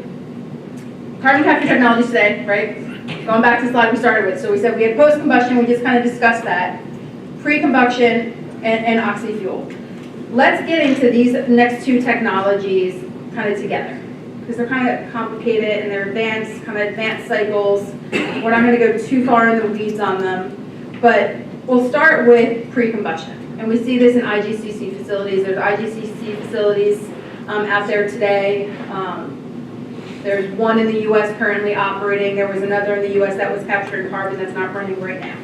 carbon capture technologies today, right? Going back to the slide we started with. So we said we had post-combustion, we just kind of discussed that. Pre-combustion and oxy-fuel. Let's get into these next two technologies kind of together, because they're kind of complicated and they're advanced cycles. We're not going to go too far in the weeds on them, but we'll start with pre-combustion. And we see this in IGCC facilities. There's IGCC facilities out there today. There's one in the U.S. currently operating. There was another in the U.S. that was capturing carbon that's not running right now.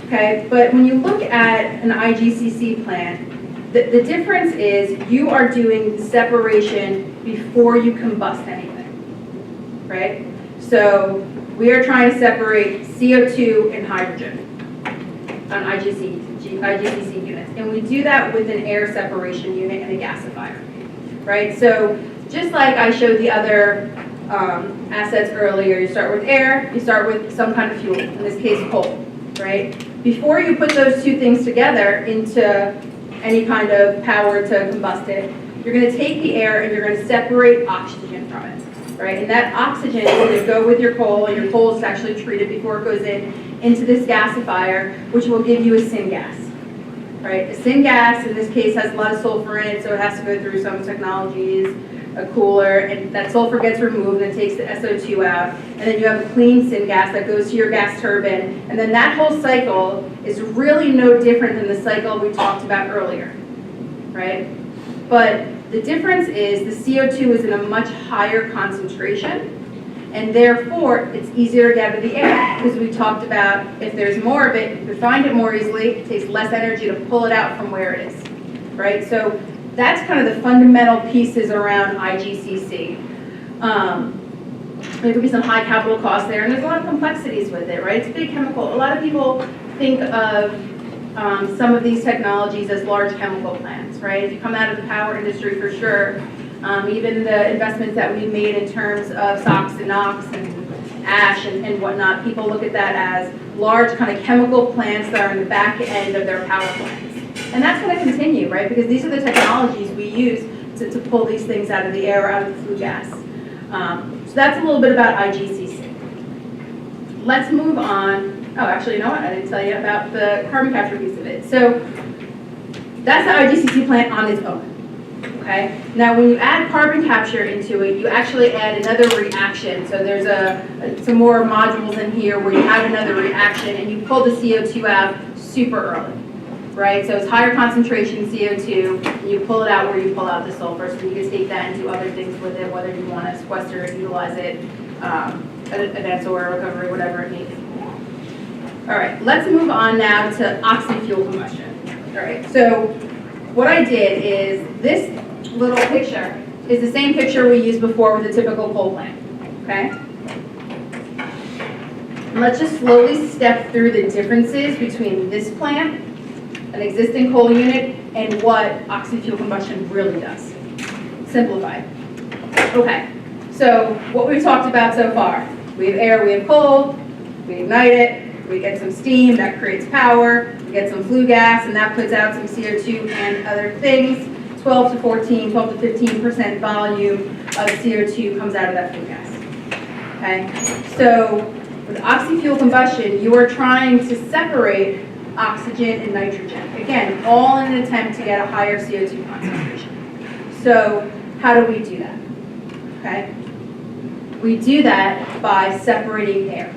Okay, but when you look at an IGCC plant, the difference is you are doing separation before you combust anything, right? So we are trying to separate CO2 and hydrogen on IGCC units. And we do that with an air separation unit and a gasifier, right? So just like I showed the other assets earlier, you start with air, you start with some kind of fuel, in this case coal, right? Before you put those two things together into any kind of power to combust it, you're going to take the air and you're going to separate oxygen from it, right? And that oxygen is going to go with your coal, and your coal is actually treated before it goes into this gasifier, which will give you a syngas, right? A syngas, in this case, has a lot of sulfur in it, so it has to go through some technologies, a cooler, and that sulfur gets removed and it takes the SO2 out, and then you have a clean syngas that goes to your gas turbine, and then that whole cycle is really no different than the cycle we talked about earlier, right? But the difference is the CO2 is in a much higher concentration, and therefore it's easier to get out of the air, because we talked about if there's more of it, you can find it more easily, it takes less energy to pull it out from where it is, right? So that's kind of the fundamental pieces around IGCC. There could be some high capital costs there, and there's a lot of complexities with it, right? It's a big chemical. A lot of people think of some of these technologies as large chemical plants, right? If you come out of the power industry, for sure, even the investments that we've made in terms of SOx and NOx and ash and whatnot, people look at that as large kind of chemical plants that are in the back end of their power plants. And that's going to continue, right? Because these are the technologies we use to pull these things out of the air, out of the flue gas. So that's a little bit about IGCC. Let's move on. Oh, actually, you know what? I didn't tell you about the carbon capture piece of it. So that's the IGCC plant on its own, okay? Now, when you add carbon capture into it, you actually add another reaction. So there's some more modules in here where you add another reaction and you pull the CO2 out super early. Right, so it's higher concentration CO2, and you pull it out where you pull out the sulfur, so you can take that and do other things with it, whether you want to sequester it, utilize it, advanced oil recovery, whatever it may be. All right, let's move on now to oxy-fuel combustion. All right, so what I did is this little picture is the same picture we used before with a typical coal plant, okay? And let's just slowly step through the differences between this plant, an existing coal unit, and what oxy-fuel combustion really does. Simplified. Okay, so what we've talked about so far, we have air, we have coal, we ignite it, we get some steam, that creates power, we get some flue gas, and that puts out some CO2 and other things. 12 to 15% volume of CO2 comes out of that flue gas. Okay, so with oxy-fuel combustion, you are trying to separate oxygen and nitrogen. Again, all in an attempt to get a higher CO2 concentration. So how do we do that? Okay, we do that by separating air.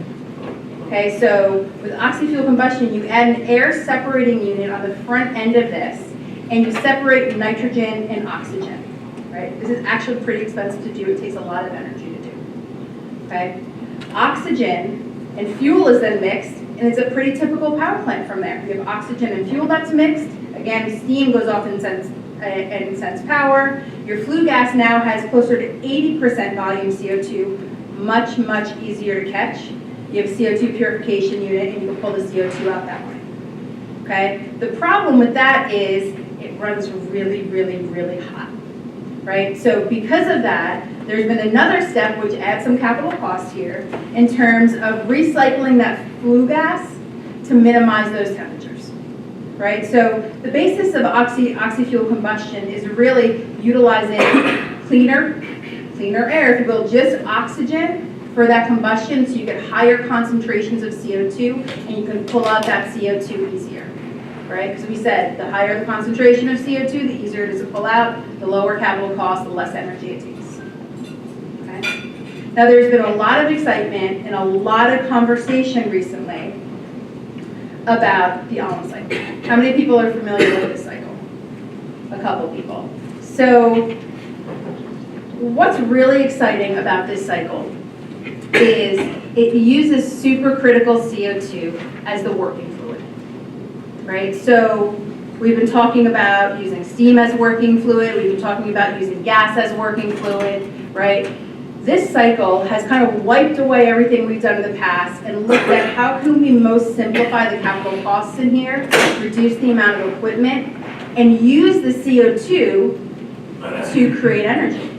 Okay, so with oxy-fuel combustion, you add an air separating unit on the front end of this, and you separate nitrogen and oxygen. Right? This is actually pretty expensive to do. It takes a lot of energy to do. Okay, oxygen and fuel is then mixed. And it's a pretty typical power plant from there. You have oxygen and fuel that's mixed. Again, steam goes off and sends power. Your flue gas now has closer to 80% volume CO2, much, much easier to catch. You have a CO2 purification unit, and you can pull the CO2 out that way. Okay? The problem with that is it runs really, really, really hot. right? So because of that, there's been another step which adds some capital cost here in terms of recycling that flue gas to minimize those temperatures, right? So the basis of oxy-fuel combustion is really utilizing cleaner air, if you will, just oxygen for that combustion, so you get higher concentrations of CO2 and you can pull out that CO2 easier, right? Because we said the higher the concentration of CO2, the easier it is to pull out, the lower capital cost, the less energy it takes. Okay? Now there's been a lot of excitement and a lot of conversation recently about the Allen cycle. How many people are familiar with this cycle? A couple people. So what's really exciting about this cycle is it uses supercritical CO2 as the working fluid, right? So we've been talking about using steam as working fluid, we've been talking about using gas as working fluid, right? This cycle has kind of wiped away everything we've done in the past and looked at how can we most simplify the capital costs in here, reduce the amount of equipment, and use the CO2 to create energy,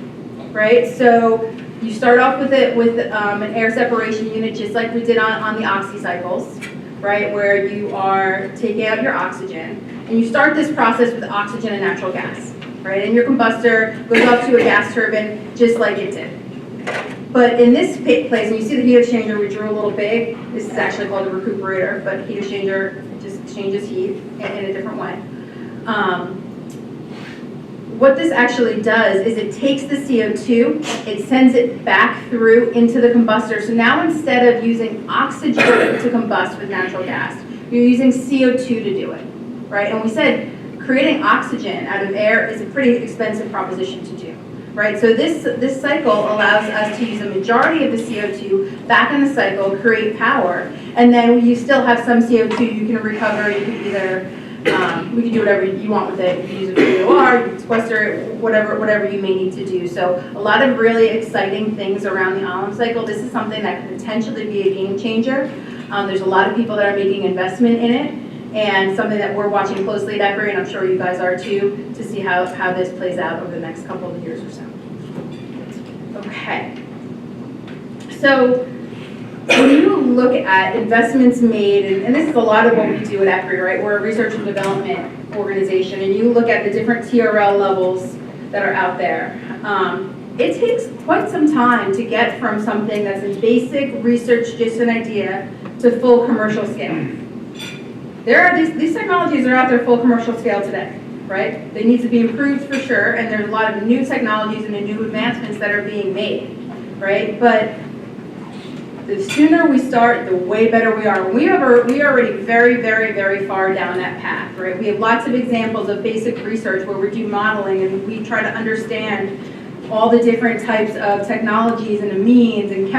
right? So you start off with an air separation unit, just like we did on the oxy cycles, right? Where you are taking out your oxygen, and you start this process with oxygen and natural gas, right? And your combustor goes up to a gas turbine, just like it did. But in this place, and you see the heat exchanger, we drew a little big. This is actually called a recuperator, but heat exchanger just exchanges heat in a different way. What this actually does is it takes the CO2, it sends it back through into the combustor. So now instead of using oxygen to combust with natural gas, you're using CO2 to do it, right? And we said creating oxygen out of air is a pretty expensive proposition to do, right? So this cycle allows us to use a majority of the CO2 back in the cycle, create power, and then you still have some CO2 you can recover. You can either we can do whatever you want with it. You can use it for VOR, you can sequester it, whatever you may need to do. So a lot of really exciting things around the Allen cycle. This is something that could potentially be a game changer. There's a lot of people that are making investment in it, and something that we're watching closely at EPRI, and I'm sure you guys are too, to see how this plays out over the next couple of years or so. Okay. So when you look at investments made, and this is a lot of what we do at EPRI, right? We're a research and development organization, and you look at the different TRL levels that are out there. It takes quite some time to get from something that's in basic research, just an idea, to full commercial scale. These technologies are out there full commercial scale today, right? They need to be improved for sure, and there's a lot of new technologies and new advancements that are being made, right? But the sooner we start, the way better we are. We are already very, very, very far down that path, right? We have lots of examples of basic research where we do modeling and we try to understand all the different types of technologies and amines and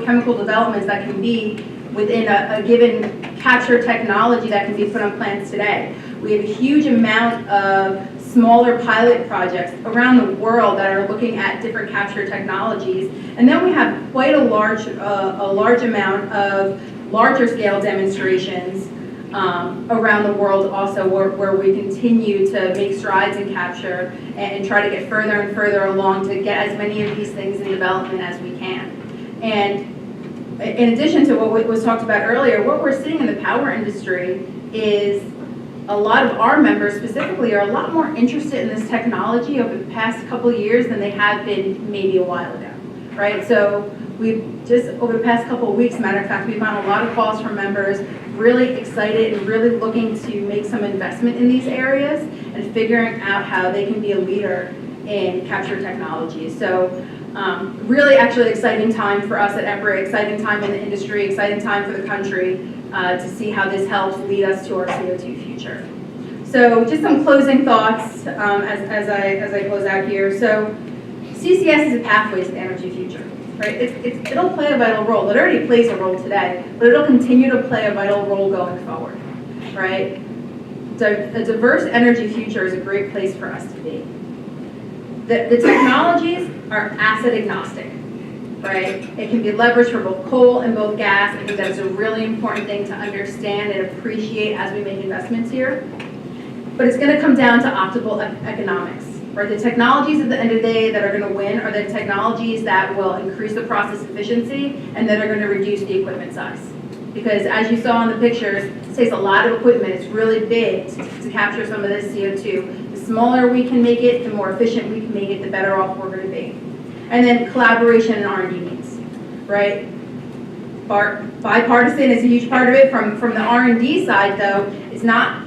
chemical developments that can be within a given capture technology that can be put on plants today. We have a huge amount of smaller pilot projects around the world that are looking at different capture technologies. And then we have quite a large amount of larger scale demonstrations around the world also where we continue to make strides in capture and try to get further and further along to get as many of these things in development as we can. And in addition to what was talked about earlier, what we're seeing in the power industry is a lot of our members specifically are a lot more interested in this technology over the past couple of years than they have been maybe a while ago, right? So we've just, over the past couple of weeks, matter of fact, we've gotten a lot of calls from members really excited and really looking to make some investment in these areas and figuring out how they can be a leader in capture technology. So really actually exciting time for us at EPRI, exciting time in the industry, exciting time for the country to see how this helps lead us to our CO2 future. So just some closing thoughts as I close out here. So CCS is a pathway to the energy future, right? It'll play a vital role. It already plays a role today, but it'll continue to play a vital role going forward, right? A diverse energy future is a great place for us to be. The technologies are asset agnostic, right? It can be leveraged for both coal and both gas. I think that's a really important thing to understand and appreciate as we make investments here. But it's going to come down to optimal economics, Right? The technologies at the end of the day that are going to win are the technologies that will increase the process efficiency and that are going to reduce the equipment size. Because as you saw in the pictures, it takes a lot of equipment. It's really big to capture some of this CO2. The smaller we can make it, the more efficient we can make it, the better off we're going to be. And then collaboration and R&D needs, right? Bipartisan is a huge part of it. From the R&D side, though,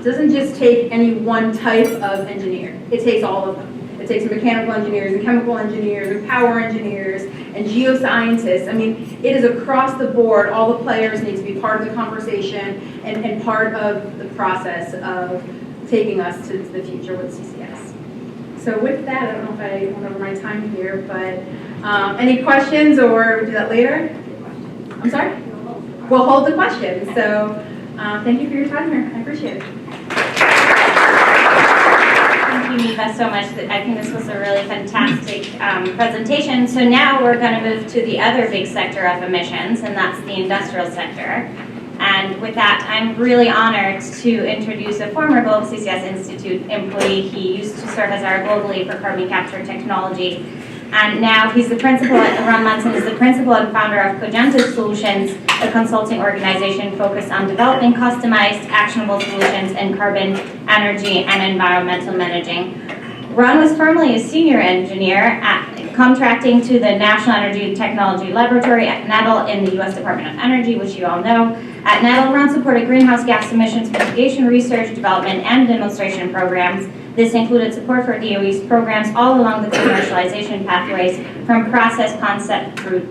doesn't just take any one type of engineer. It takes all of them. It takes mechanical engineers and chemical engineers and power engineers and geoscientists. I mean, it is across the board. All the players need to be part of the conversation and part of the process of taking us to the future with CCS. So with that, I don't know if I went over my time here, but any questions, or do that later? I'm sorry? We'll hold the questions. So thank you for your time here. I appreciate it. Thank you, Neva, so much. I think this was a really fantastic presentation. So now we're going to move to the other big sector of emissions, and that's the industrial sector. And with that, I'm really honored to introduce a former Global CCS Institute employee. He used to serve as our global lead for carbon capture technology. And now he's the principal Ron Munson is the principal and founder of Cogentiv Solutions, a consulting organization focused on developing customized, actionable solutions in carbon, energy, and environmental managing. Ron was formerly a senior engineer contracting to the National Energy Technology Laboratory at NETL in the U.S. Department of Energy, which you all know. At NETL, Ron supported greenhouse gas emissions mitigation research, development, and demonstration programs. This included support for DOE's programs all along the commercialization pathways from process concept through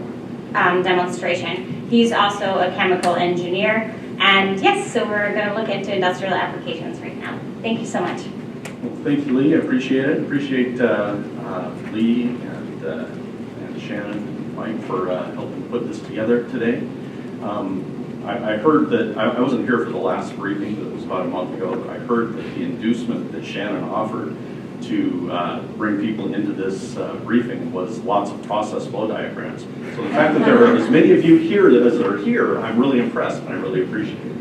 demonstration. He's also a chemical engineer. And yes, so we're going to look into industrial applications right now. Thank you so much. Well, thank you, Lee. I appreciate it. Appreciate Lee and Shannon and Mike for helping put this together today. I heard that, I wasn't here for the last briefing, that was about a month ago, but I heard that the inducement that Shannon offered to bring people into this briefing was lots of process flow diagrams. So the fact that there are as many of you here as are here, I'm really impressed and I really appreciate it.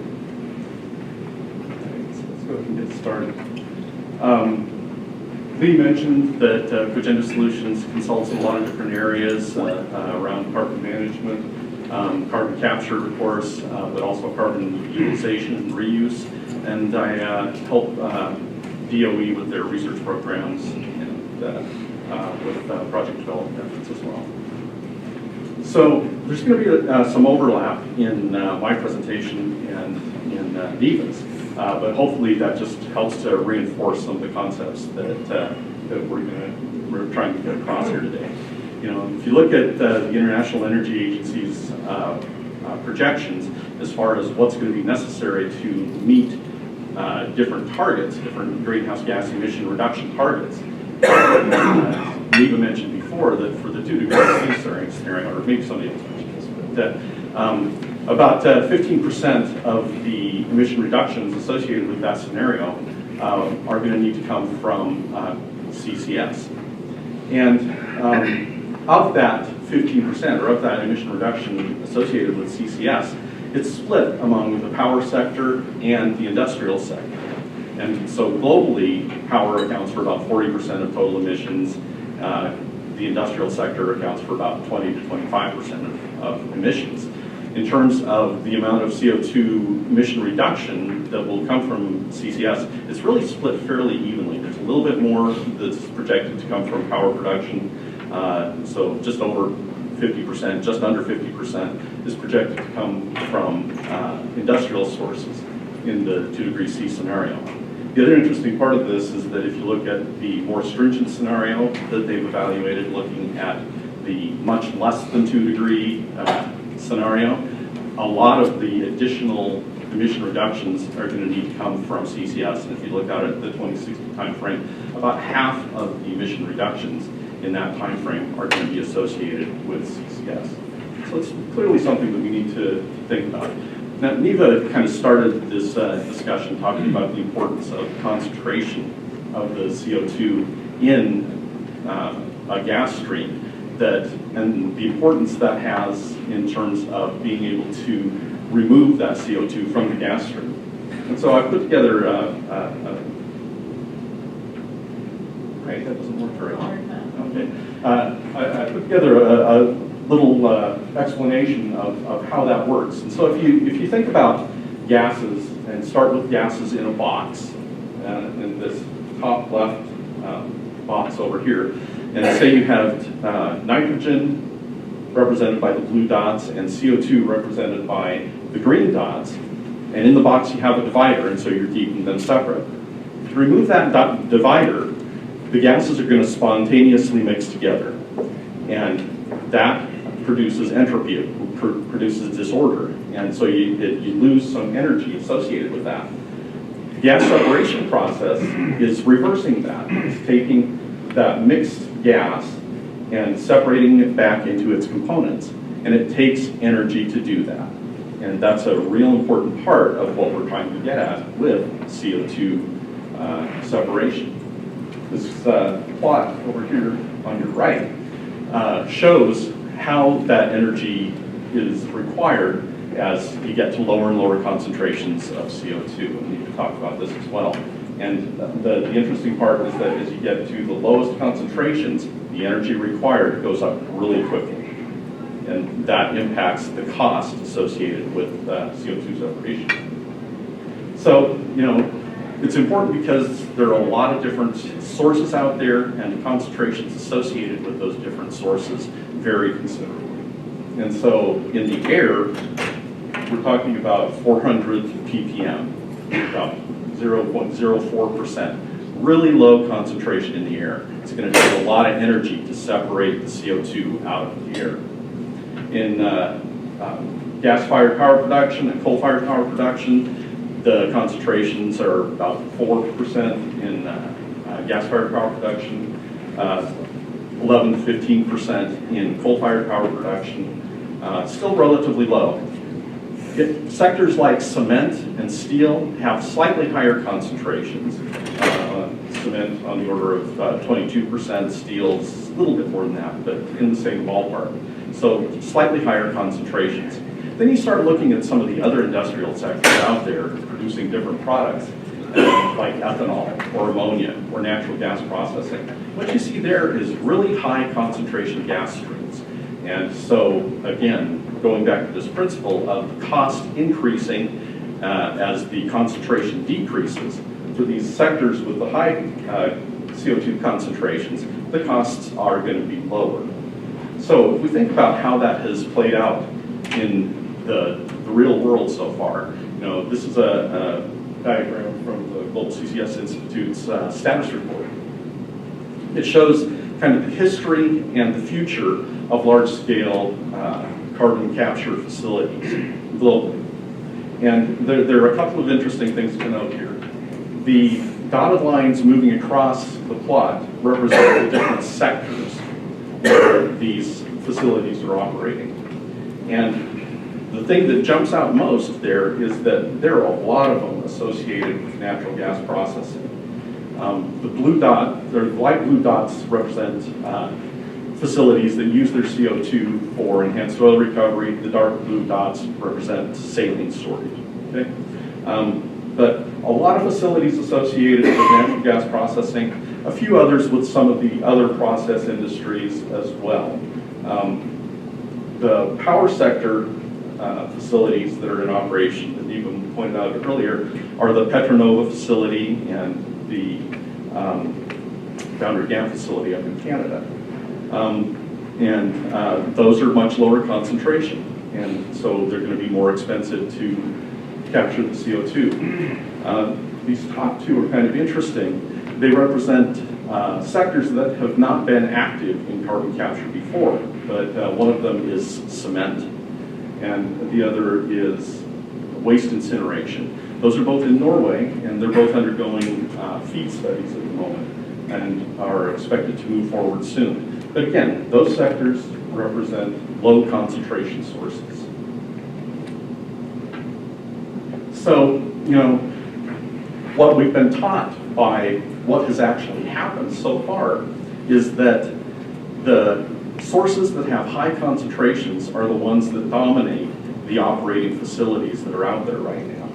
So let's go ahead and get started. Lee mentioned that Cogentiv Solutions consults in a lot of different areas around carbon management, carbon capture, of course, but also carbon utilization and reuse. And I help DOE with their research programs and with project development efforts as well. So there's going to be some overlap in my presentation and in Neva's, but hopefully that just helps to reinforce some of the concepts that we're trying to get across here today. You know, if you look at the International Energy Agency's projections as far as what's going to be necessary to meet different targets, different greenhouse gas emission reduction targets, Neva mentioned before that for the 2-degree scenario, or maybe somebody else mentioned this, but that about 15% of the emission reductions associated with that scenario are going to need to come from CCS. And of that 15%, or of that emission reduction associated with CCS, it's split among the power sector and the industrial sector. And so globally, power accounts for about 40% of total emissions. The industrial sector accounts for about 20 to 25% of emissions. In terms of the amount of CO2 emission reduction that will come from CCS, it's really split fairly evenly. There's a little bit more that's projected to come from power production. So just over 50%, just under 50% is projected to come from industrial sources in the 2°C scenario. The other interesting part of this is that if you look at the more stringent scenario that they've evaluated, looking at the much less than 2-degree scenario, a lot of the additional emission reductions are going to need to come from CCS. And if you look out at the 2060 timeframe, about half of the emission reductions in that time frame are going to be associated with CCS. So it's clearly something that we need to think about. Now, Neva kind of started this discussion talking about the importance of concentration of the CO2 in a gas stream, and the importance that has in terms of being able to remove that CO2 from the gas stream. And so I put together a Right, that doesn't work very well. Okay. I put together a little explanation of how that works. And so if you think about gases and start with gases in a box, in this top left box over here, and say you have nitrogen represented by the blue dots and CO2 represented by the green dots, and in the box you have a divider, and so you're keeping them separate. To remove that divider, the gases are going to spontaneously mix together, and that produces entropy, it produces disorder, and so you lose some energy associated with that. The gas separation process is reversing that. It's taking that mixed gas and separating it back into its components, and it takes energy to do that. And that's a real important part of what we're trying to get at with CO2 separation. This plot over here on your right shows how that energy is required as you get to lower and lower concentrations of CO2. And we need to talk about this as well. And the interesting part is that as you get to the lowest concentrations, the energy required goes up really quickly. And that impacts the cost associated with CO2 separation. So, it's important because there are a lot of different sources out there, and the concentrations associated with those different sources vary considerably. And so in the air, we're talking about 400 ppm, about 0.04%. Really low concentration in the air. It's going to take a lot of energy to separate the CO2 out of the air. In gas-fired power production and coal-fired power production, the concentrations are about 4% in gas-fired power production, 11 to 15% in coal-fired power production, still relatively low. Sectors like cement and steel have slightly higher concentrations. Cement on the order of 22%, steel's a little bit more than that, but in the same ballpark. So slightly higher concentrations. Then you start looking at some of the other industrial sectors out there producing different products, like ethanol or ammonia or natural gas processing. What you see there is really high concentration gas streams. And so, again, going back to this principle of the cost increasing as the concentration decreases, for these sectors with the high CO2 concentrations, the costs are going to be lower. So if we think about how that has played out in the real world so far, this is a diagram from the Global CCS Institute's status report. It shows kind of the history and the future of large-scale carbon capture facilities globally. And there are a couple of interesting things to note here. The dotted lines moving across the plot represent the different sectors where these facilities are operating. And the thing that jumps out most there is that there are a lot of them associated with natural gas processing. The blue dot, or the light blue dots represent facilities that use their CO2 for enhanced oil recovery. The dark blue dots represent saline storage. Okay? But a lot of facilities associated with natural gas processing, a few others with some of the other process industries as well. The power sector facilities that are in operation, that Neva pointed out earlier, are the Petronova facility and the Boundary Gap facility up in Canada. Those are much lower concentration, and so they're going to be more expensive to capture the CO2. These top two are kind of interesting. They represent sectors that have not been active in carbon capture before, but one of them is cement, and the other is waste incineration. Those are both in Norway, and they're both undergoing FEED studies at the moment and are expected to move forward soon. But again, those sectors represent low concentration sources. So, what we've been taught by what has actually happened so far is that the sources that have high concentrations are the ones that dominate the operating facilities that are out there right now.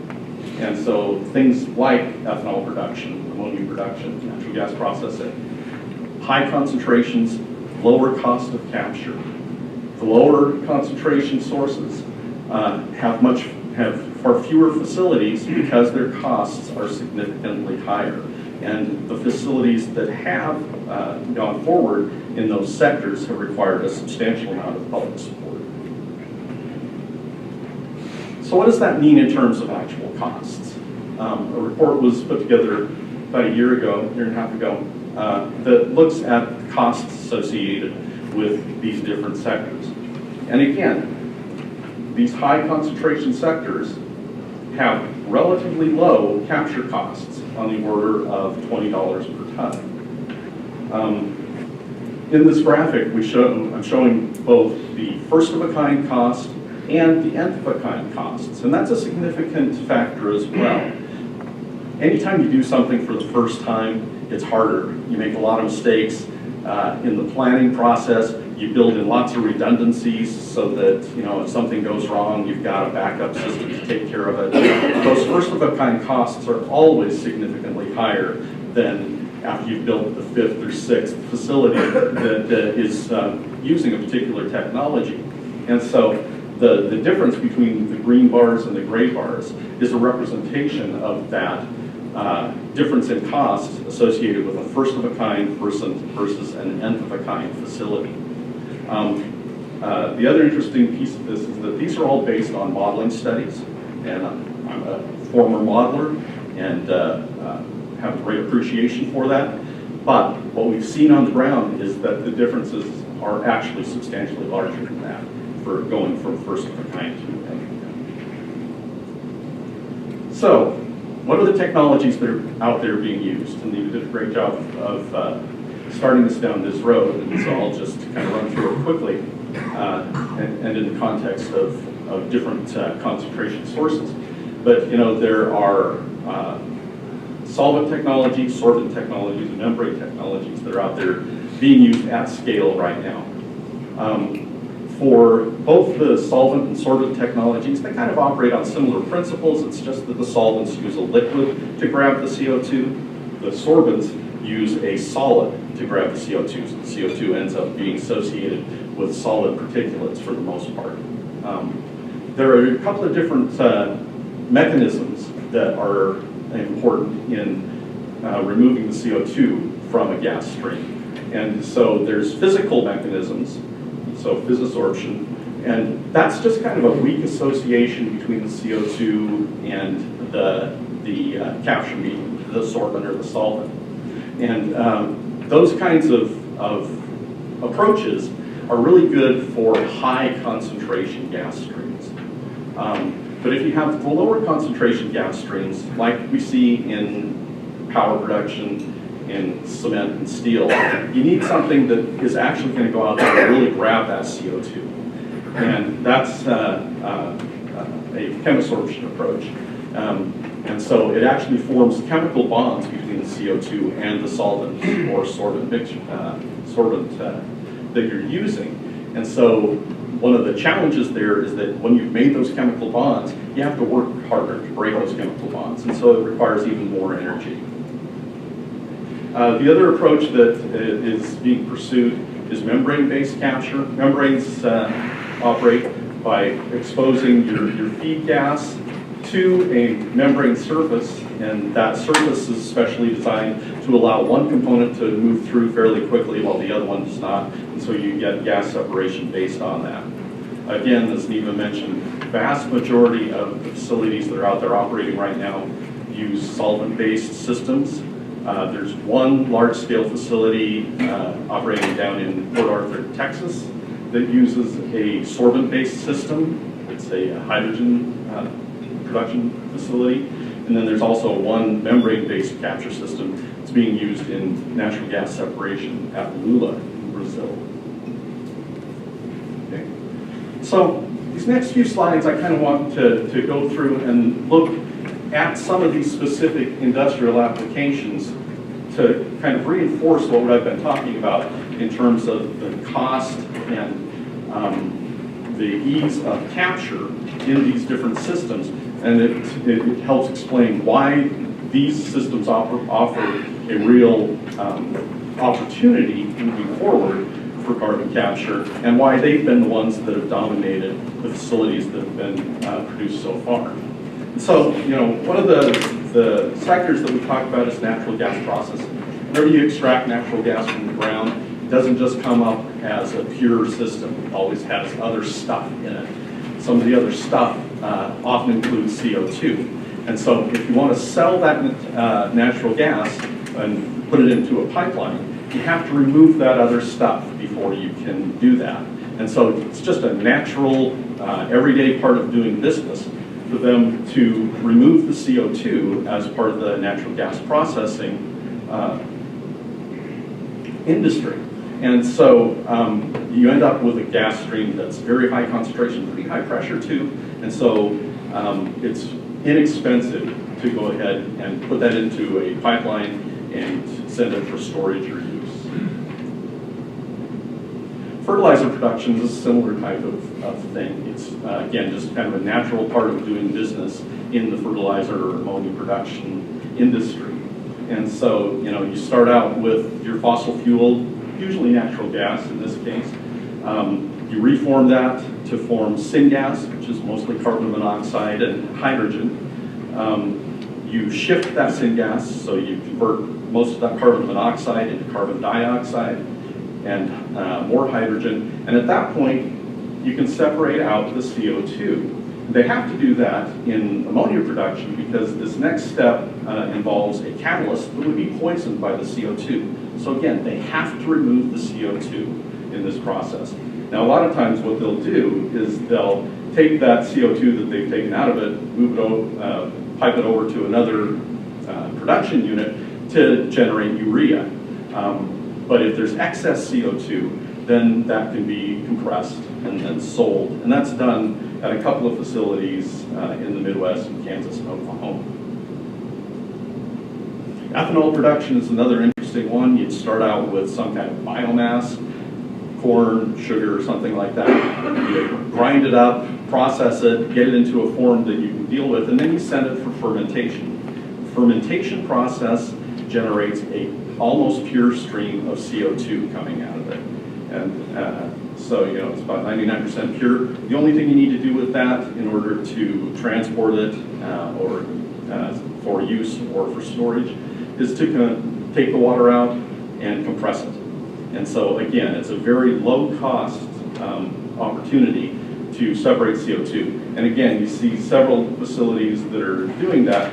And so things like ethanol production, ammonia production, natural gas processing, high concentrations, lower cost of capture. The lower concentration sources have far fewer facilities because their costs are significantly higher. And the facilities that have gone forward in those sectors have required a substantial amount of public support. So what does that mean in terms of actual costs? A report was put together about a year and a half ago, that looks at the costs associated with these different sectors. And again, these high concentration sectors have relatively low capture costs on the order of $20 per ton. In this graphic, I'm showing both the first-of-a-kind cost and the nth-of-a-kind costs, and that's a significant factor as well. Anytime you do something for the first time, it's harder. You make a lot of mistakes in the planning process. You build in lots of redundancies so that, if something goes wrong, you've got a backup system to take care of it. Those first-of-a-kind costs are always significantly higher than after you've built the fifth or sixth facility that is using a particular technology. And so the difference between the green bars and the gray bars is a representation of that difference in cost associated with a first-of-a-kind versus an nth-of-a-kind facility. The other interesting piece of this is that these are all based on modeling studies, and I'm a former modeler and have a great appreciation for that. But what we've seen on the ground is that the differences are actually substantially larger than that for going from first-of-a-kind to nth-of-a-kind. So, what are the technologies that are out there being used? And Neva did a great job of starting us down this road, and so I'll just kind of run through it quickly, and in the context of different concentration sources. But there are solvent technologies, sorbent technologies, and membrane technologies that are out there being used at scale right now. For both the solvent and sorbent technologies, they kind of operate on similar principles. It's just that the solvents use a liquid to grab the CO2. The sorbents use a solid to grab the CO2. So the CO2 ends up being associated with solid particulates for the most part. There are a couple of different mechanisms that are important in removing the CO2 from a gas stream. And so there's physical mechanisms, so physisorption, and that's just kind of a weak association between the CO2 and the capture medium, the sorbent or the solvent. And those kinds of approaches are really good for high concentration gas streams. But if you have the lower concentration gas streams, like we see in power production, in cement and steel, you need something that is actually going to go out there and really grab that CO2. And that's a chemisorption approach. And so it actually forms chemical bonds between the CO2 and the solvent or sorbent that you're using. And so one of the challenges there is that when you've made those chemical bonds, you have to work harder to break those chemical bonds. And so it requires even more energy. The other approach that is being pursued is membrane-based capture. Membranes operate by exposing your feed gas to a membrane surface, and that surface is specially designed to allow one component to move through fairly quickly while the other one does not, and so you get gas separation based on that. Again, as Neva mentioned, the vast majority of the facilities that are out there operating right now use solvent-based systems. There's one large-scale facility operating down in Port Arthur, Texas, that uses a sorbent-based system. It's a hydrogen production facility. And then there's also one membrane-based capture system that's being used in natural gas separation at Lula in Brazil. Okay. So these next few slides, I kind of want to go through and look at some of these specific industrial applications to kind of reinforce what I've been talking about in terms of the cost and the ease of capture in these different systems. And it helps explain why these systems offer a real opportunity moving forward for carbon capture, and why they've been the ones that have dominated the facilities that have been produced so far. So, you know, one of the sectors that we talk about is natural gas processing. Whenever you extract natural gas from the ground, it doesn't just come up as a pure system. It always has other stuff in it. Some of the other stuff often includes CO2. And so if you want to sell that natural gas and put it into a pipeline, you have to remove that other stuff before you can do that. And so it's just a natural, everyday part of doing business for them to remove the CO2 as part of the natural gas processing industry. And so you end up with a gas stream that's very high concentration, pretty high pressure too. And so it's inexpensive to go ahead and put that into a pipeline and send it for storage or use. Fertilizer production is a similar type of thing. It's, again, just kind of a natural part of doing business in the fertilizer or ammonia production industry. And so, you know, you start out with your fossil fuel, usually natural gas in this case. You reform that to form syngas, which is mostly carbon monoxide and hydrogen. You shift that syngas, so you convert most of that carbon monoxide into carbon dioxide and more hydrogen. And at that point, you can separate out the CO2. They have to do that in ammonia production because this next step involves a catalyst that would be poisoned by the CO2. So again, they have to remove the CO2 in this process. Now, a lot of times what they'll do is they'll take that CO2 that they've taken out of it, move it over, pipe it over to another production unit to generate urea. But if there's excess CO2, then that can be compressed and then sold. And that's done at a couple of facilities in the Midwest, in Kansas and Oklahoma. Ethanol production is another interesting one. You'd start out with some kind of biomass, corn, sugar, or something like that. You grind it up, process it, get it into a form that you can deal with, and then you send it for fermentation. The fermentation process generates a almost pure stream of CO2 coming out of it. And so, you know, it's about 99% pure. The only thing you need to do with that in order to transport it or for use or for storage is to take the water out and compress it. And so, again, it's a very low-cost opportunity to separate CO2. And again, you see several facilities that are doing that.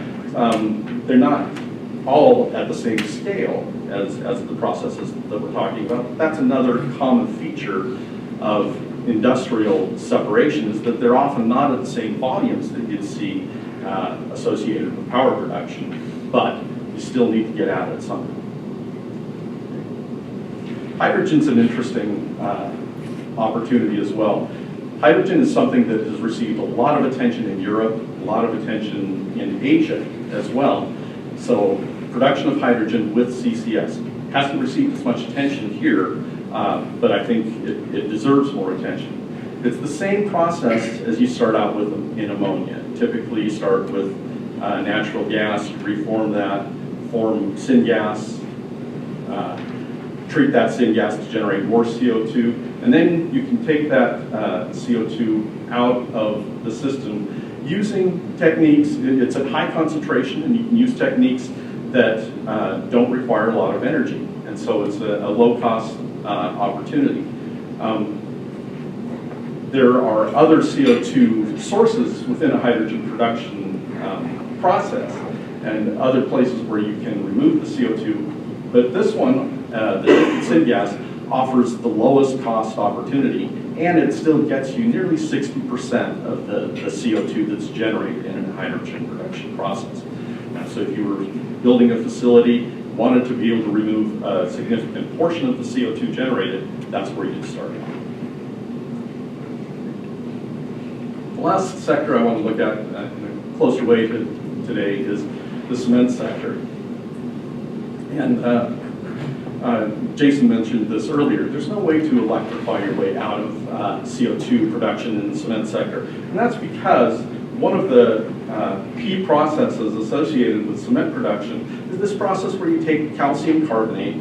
They're not all at the same scale as the processes that we're talking about. That's another common feature of industrial separation, is that they're often not at the same volumes that you'd see associated with power production, but you still need to get at it somehow. Hydrogen's an interesting opportunity as well. Hydrogen is something that has received a lot of attention in Europe, a lot of attention in Asia as well. So production of hydrogen with CCS hasn't received as much attention here, but I think it deserves more attention. It's the same process as you start out with in ammonia. Typically you start with natural gas, reform that, form syngas, treat that syngas to generate more CO2, and then you can take that CO2 out of the system using techniques. It's at high concentration, and you can use techniques that don't require a lot of energy, and so it's a low-cost opportunity. There are other CO2 sources within a hydrogen production process and other places where you can remove the CO2, but this one, the syngas, offers the lowest cost opportunity, and it still gets you nearly 60% of the CO2 that's generated in a hydrogen production process. So if you were building a facility, wanted to be able to remove a significant portion of the CO2 generated, that's where you'd start. The last sector I want to look at in a closer way today is the cement sector. And Jason mentioned this earlier. There's no way to electrify your way out of CO2 production in the cement sector. And that's because one of the key processes associated with cement production is this process where you take calcium carbonate,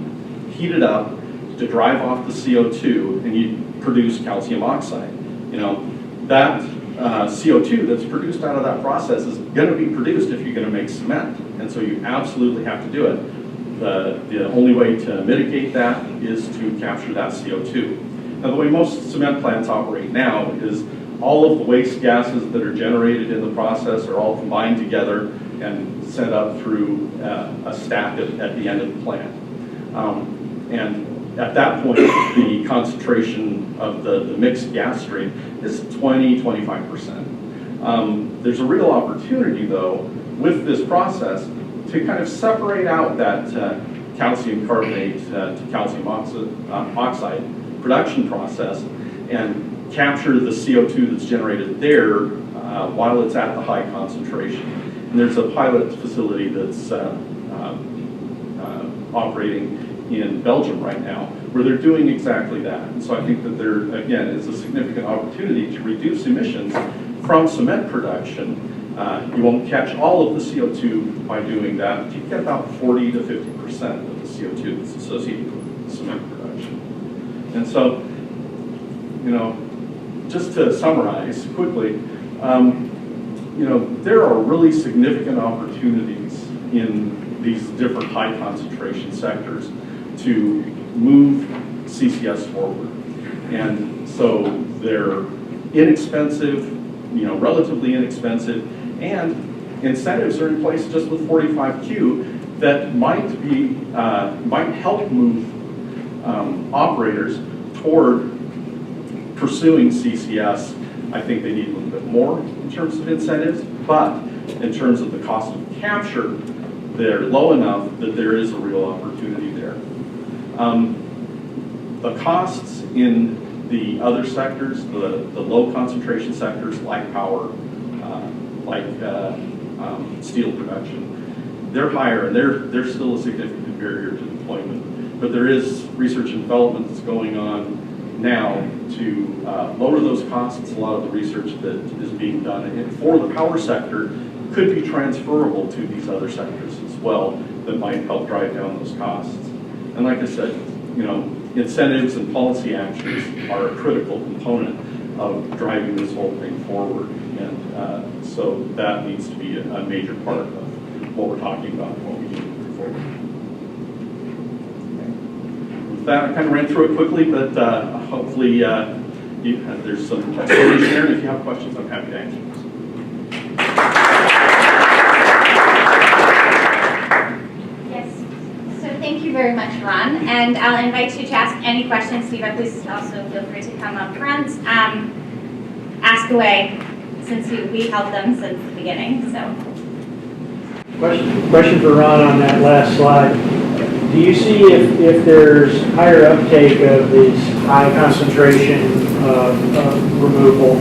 heat it up to drive off the CO2, and you produce calcium oxide. You know, that CO2 that's produced out of that process is going to be produced if you're going to make cement, and so you absolutely have to do it. The only way to mitigate that is to capture that CO2. Now, the way most cement plants operate now is all of the waste gases that are generated in the process are all combined together and sent up through a stack at the end of the plant. And at that point, the concentration of the mixed gas stream is 20–25%. There's a real opportunity, though, with this process to kind of separate out that calcium carbonate to calcium oxide production process and capture the CO2 that's generated there while it's at the high concentration. And there's a pilot facility that's operating in Belgium right now, where they're doing exactly that. And so I think that there, again, is a significant opportunity to reduce emissions from cement production. You won't catch all of the CO2 by doing that, but you get about 40–50% of the CO2 that's associated with cement production. And so, you know, just to summarize quickly, you know, there are really significant opportunities in these different high concentration sectors to move CCS forward. And so they're inexpensive, you know, relatively inexpensive, and incentives are in place just with 45Q that might help move operators toward pursuing CCS. I think they need a little bit more in terms of incentives, but in terms of the cost of capture, they're low enough that there is a real opportunity there. The costs in the other sectors, the low concentration sectors like power, steel production, they're higher, and they're still a significant barrier to deployment. But there is research and development that's going on now to lower those costs. A lot of the research that is being done for the power sector could be transferable to these other sectors as well that might help drive down those costs. And like I said, you know, incentives and policy actions are a critical component of driving this whole thing forward. And so that needs to be a major part of what we're talking about and what we do moving forward. With that, I kind of ran through it quickly, but hopefully there's some explanation there, and if you have questions, I'm happy to answer those. Yes. So thank you very much, Ron. And I'll invite you to ask any questions. Neva, please also feel free to come up front. Ask away, since we held them since the beginning. So. Question for Ron on that last slide. Do you see if there's higher uptake of these high concentration removal,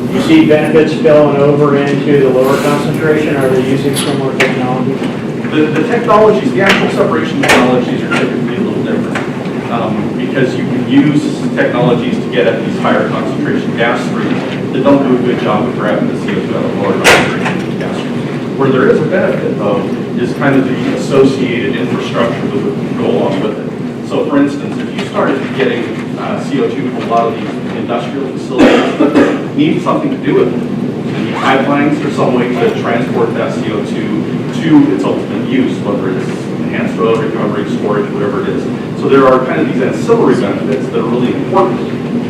do you see benefits spilling over into the lower concentration? Are they using similar technology? The technologies, the actual separation technologies are typically a little different because you can use technologies to get at these higher concentration gas streams that don't do a good job of grabbing the CO2 out of lower concentration gas streams. Where there is a benefit, though, is kind of the associated infrastructure that would go along with it. So, for instance, if you started getting CO2 from a lot of these industrial facilities that need something to do with it, you need pipelines or some way to transport that CO2 to its ultimate use, whether it's enhanced oil recovery, storage, whatever it is. So there are kind of these ancillary benefits that are really important,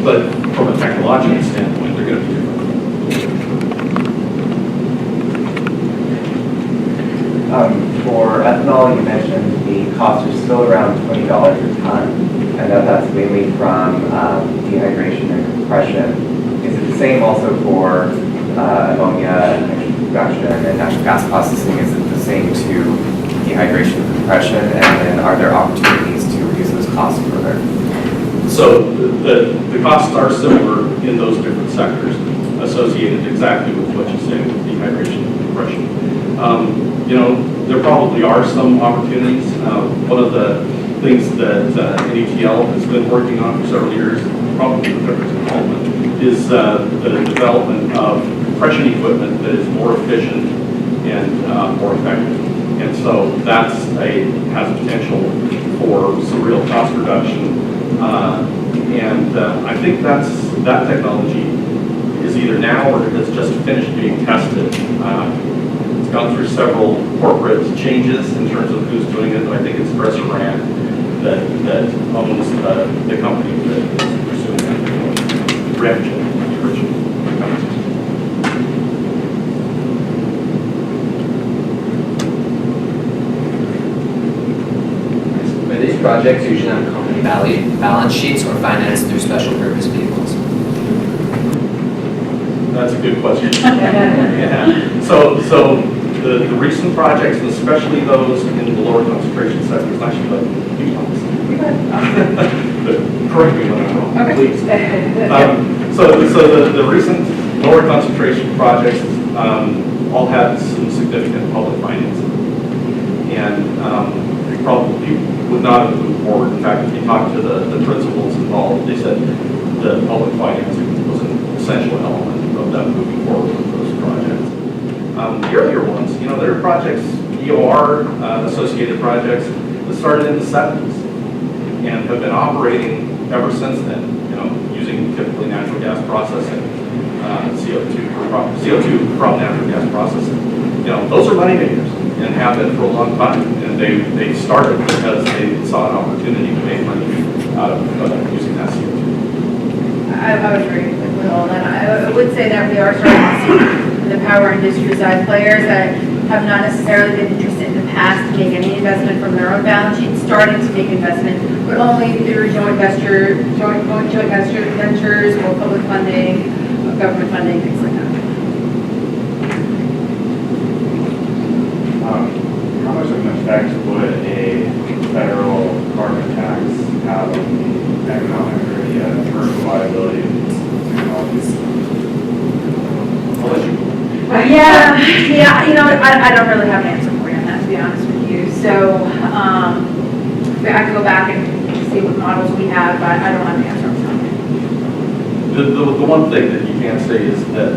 but from a technological standpoint, they're going to be different. For ethanol, you mentioned the costs are still around $20 a ton. I know that's mainly from dehydration and compression. Is it the same also for ammonia and production and natural gas processing? Is it the same to dehydration and compression? And then are there opportunities to reduce those costs further? So the costs are similar in those different sectors, associated exactly with what you say with dehydration and compression. You know, there probably are some opportunities. One of the things that NETL has been working on for several years, probably with every involvement, is the development of compression equipment that is more efficient and more effective. And so that's has potential for some real cost reduction. I think that technology is either now or has just finished being tested. It's gone through several corporate changes in terms of who's doing it, but I think it's Dresser Rand that owns the company that is pursuing that technology. Remgen, the original company. Are these projects usually on company balance sheets or financed through special purpose vehicles? That's a good question. Yeah. So the recent projects, and especially those in the lower concentration sectors, actually like but correct me when I'm wrong, please. So the recent lower concentration projects all had some significant public financing, and probably would not have moved forward. In fact, if you talk to the principals involved, they said the public financing was an essential element of them moving forward with those projects. The earlier ones, there are projects, EOR associated projects that started in the 70s and have been operating ever since then, using typically natural gas processing, CO2 from natural gas processing. Those are money makers and have been for a long time. And they started because they saw an opportunity to make money out of using that CO2. I would agree with all that. I would say that we are starting to see the power industry side players that have not necessarily been interested in the past to make any investment from their own balance sheet, starting to make investment, but only through joint ventures or public funding, government funding, things like that. How much of an effect would a federal carbon tax have on the economic or the commercial viability of these technologies? I'll let you. Yeah, I don't really have an answer for you on that, to be honest with you. So, I can go back and see what models we have, but I don't have an answer on that. The one thing that you can say is that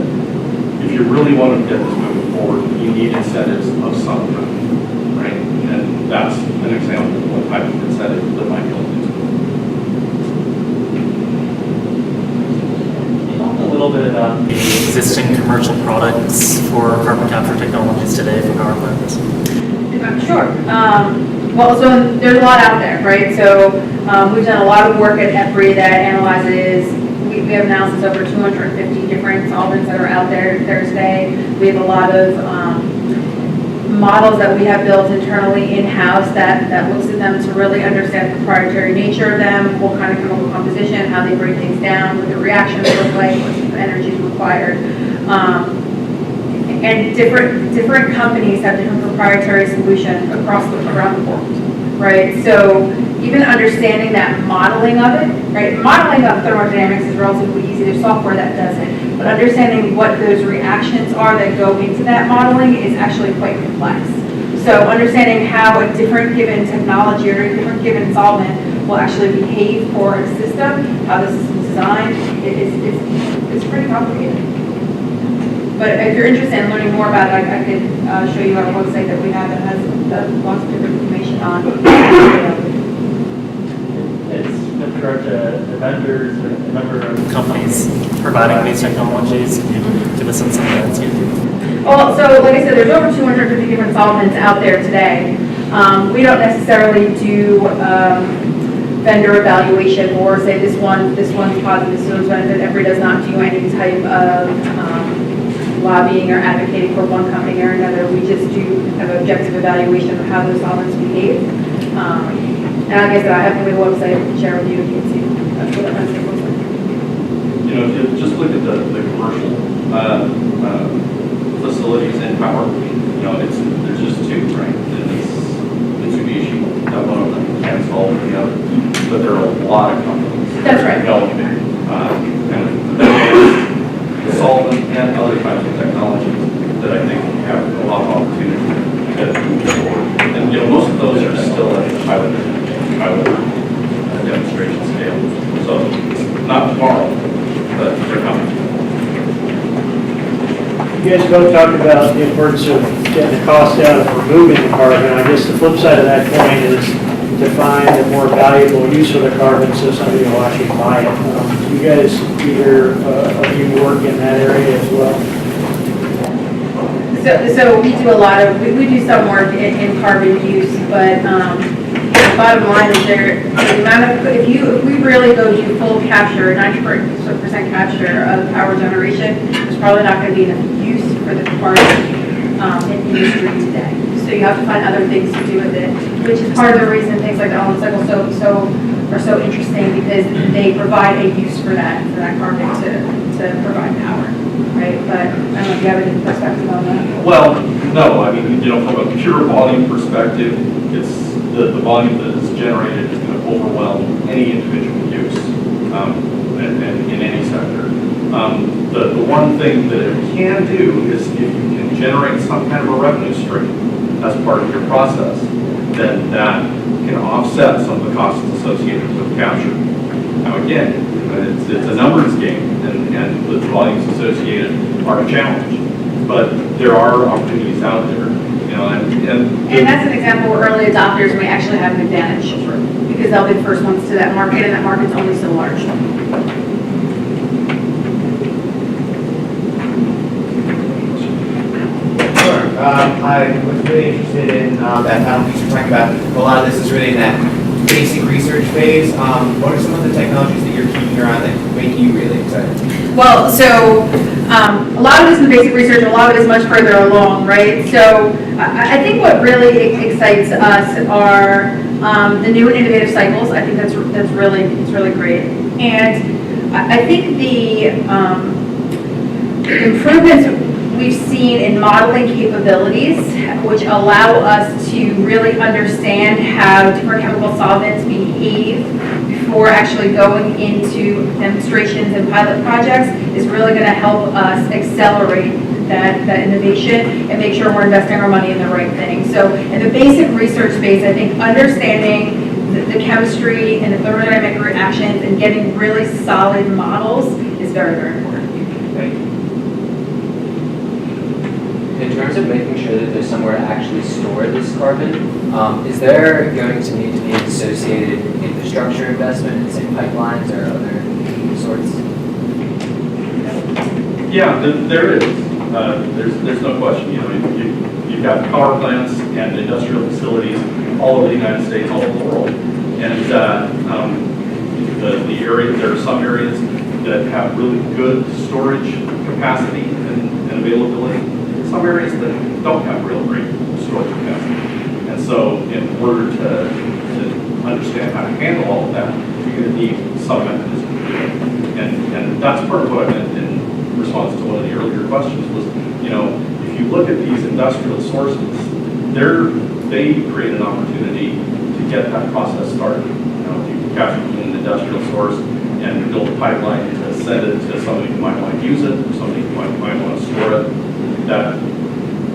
if you really want to get this moving forward, you need incentives of some kind, right? And that's an example of what type of incentive that might go into it. Talk a little bit about the existing commercial products for carbon capture technologies today for power plants. Sure. Well, so there's a lot out there, right? So we've done a lot of work at EPRI that analyzes. We have analysis over 250 different solvents that are out there today. We have a lot of models that we have built internally in-house that looks at them to really understand the proprietary nature of them, what kind of chemical composition, how they break things down, what the reactions look like, what type of energy is required. And different companies have different proprietary solutions around the world, right? So even understanding that modeling of it, right? Modeling of thermodynamics is relatively easy. There's software that does it. But understanding what those reactions are that go into that modeling is actually quite complex. So understanding how a different given technology or a different given solvent will actually behave for a system, how the system's designed, it's pretty complicated. But if you're interested in learning more about it, I could show you our website that we have that has lots of different information on. It's with regard to the vendors or the number of companies providing these technologies. Can you give us some insight? Well, so like I said, there's over 250 different solvents out there today. We don't necessarily do vendor evaluation or say this one's positive, this one's benefit. EPRI does not do any type of lobbying or advocating for one company or another. We just do have objective evaluation of how those solvents behave. And like I said, I have a website I can share with you if you can see what that landscape looks like. If you just look at the commercial facilities in power, there's just two, right? It's Mitsubishi, that one of them can't solve the other, but there are a lot of companies. That's right. Developing solvent and other types of technologies that I think have a lot of opportunity to move forward. And most of those are still at the pilot demonstration scale. So it's not tomorrow, but they're coming. You guys both talked about the importance of getting the cost out of removing the carbon. I guess the flip side of that coin is to find a more valuable use of the carbon so somebody will actually buy it. Do you guys, either of you work in that area as well? So we do a lot of, we do some work in carbon use, but the bottom line is the amount of, if we really go do full capture, 90% capture of power generation, there's probably not going to be enough use for the carbon in industry today. So you have to find other things to do with it, which is part of the reason things like the element cycle are so interesting, because they provide a use for that carbon to provide power, right? But I don't know if you have any perspective on that. Well, no, I mean, from a pure volume perspective, it's the volume that is generated is going to overwhelm any individual use and in any sector. The one thing that it can do is if you can generate some kind of a revenue stream as part of your process, then that can offset some of the costs associated with capture. Now again, it's a numbers game, and the volumes associated are a challenge, but there are opportunities out there, and that's an example where early adopters may actually have an advantage, because they'll be the first ones to that market, and that market's only so large. I was really interested in that panel piece you're talking about. A lot of this is really in that basic research phase. What are some of the technologies that you're keeping around that make you really excited? Well, so a lot of this is basic research, a lot of it is much further along, right? So I think what really excites us are the new and innovative cycles. I think it's really great. And I think the improvements we've seen in modeling capabilities, which allow us to really understand how different chemical solvents behave before actually going into demonstrations and pilot projects, is really going to help us accelerate that innovation and make sure we're investing our money in the right thing. So in the basic research space, I think understanding the chemistry and the thermodynamic reactions and getting really solid models is very, very important. Thank you. In terms of making sure that there's somewhere to actually store this carbon, is there going to need to be an associated infrastructure investment, say pipelines or other sorts? Yeah, there is. There's no question. You've got power plants and industrial facilities all over the United States, all over the world, and the area. There are some areas that have really good storage capacity and availability. Some areas that don't have real great storage capacity. And so in order to understand how to handle all of that, you're going to need some mechanism to do it. And that's part of what I meant in response to one of the earlier questions was, if you look at these industrial sources, they create an opportunity to get that process started. If you capture an industrial source and build a pipeline to send it to somebody who might want to use it, or somebody who might want to store it, that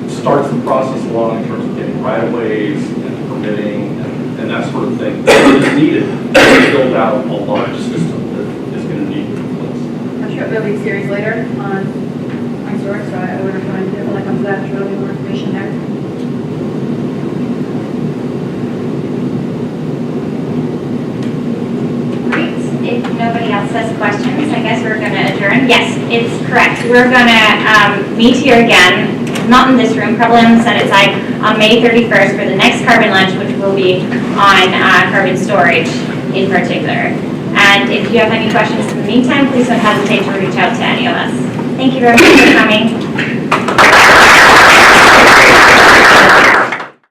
starts the process along in terms of getting right-of-ways and permitting and that sort of thing that is needed to build out a large system that is going to need to be place. I'm sure there'll be a series later on storage, so I would recommend it when it comes to that, there's really more information there. Great. If nobody else has questions, I guess we're going to adjourn. Yes, it's correct. We're going to meet here again, not in this room, probably on the Senate side, on May 31st for the next carbon lunch, which will be on carbon storage in particular. And if you have any questions in the meantime, please don't hesitate to reach out to any of us. Thank you very much for coming.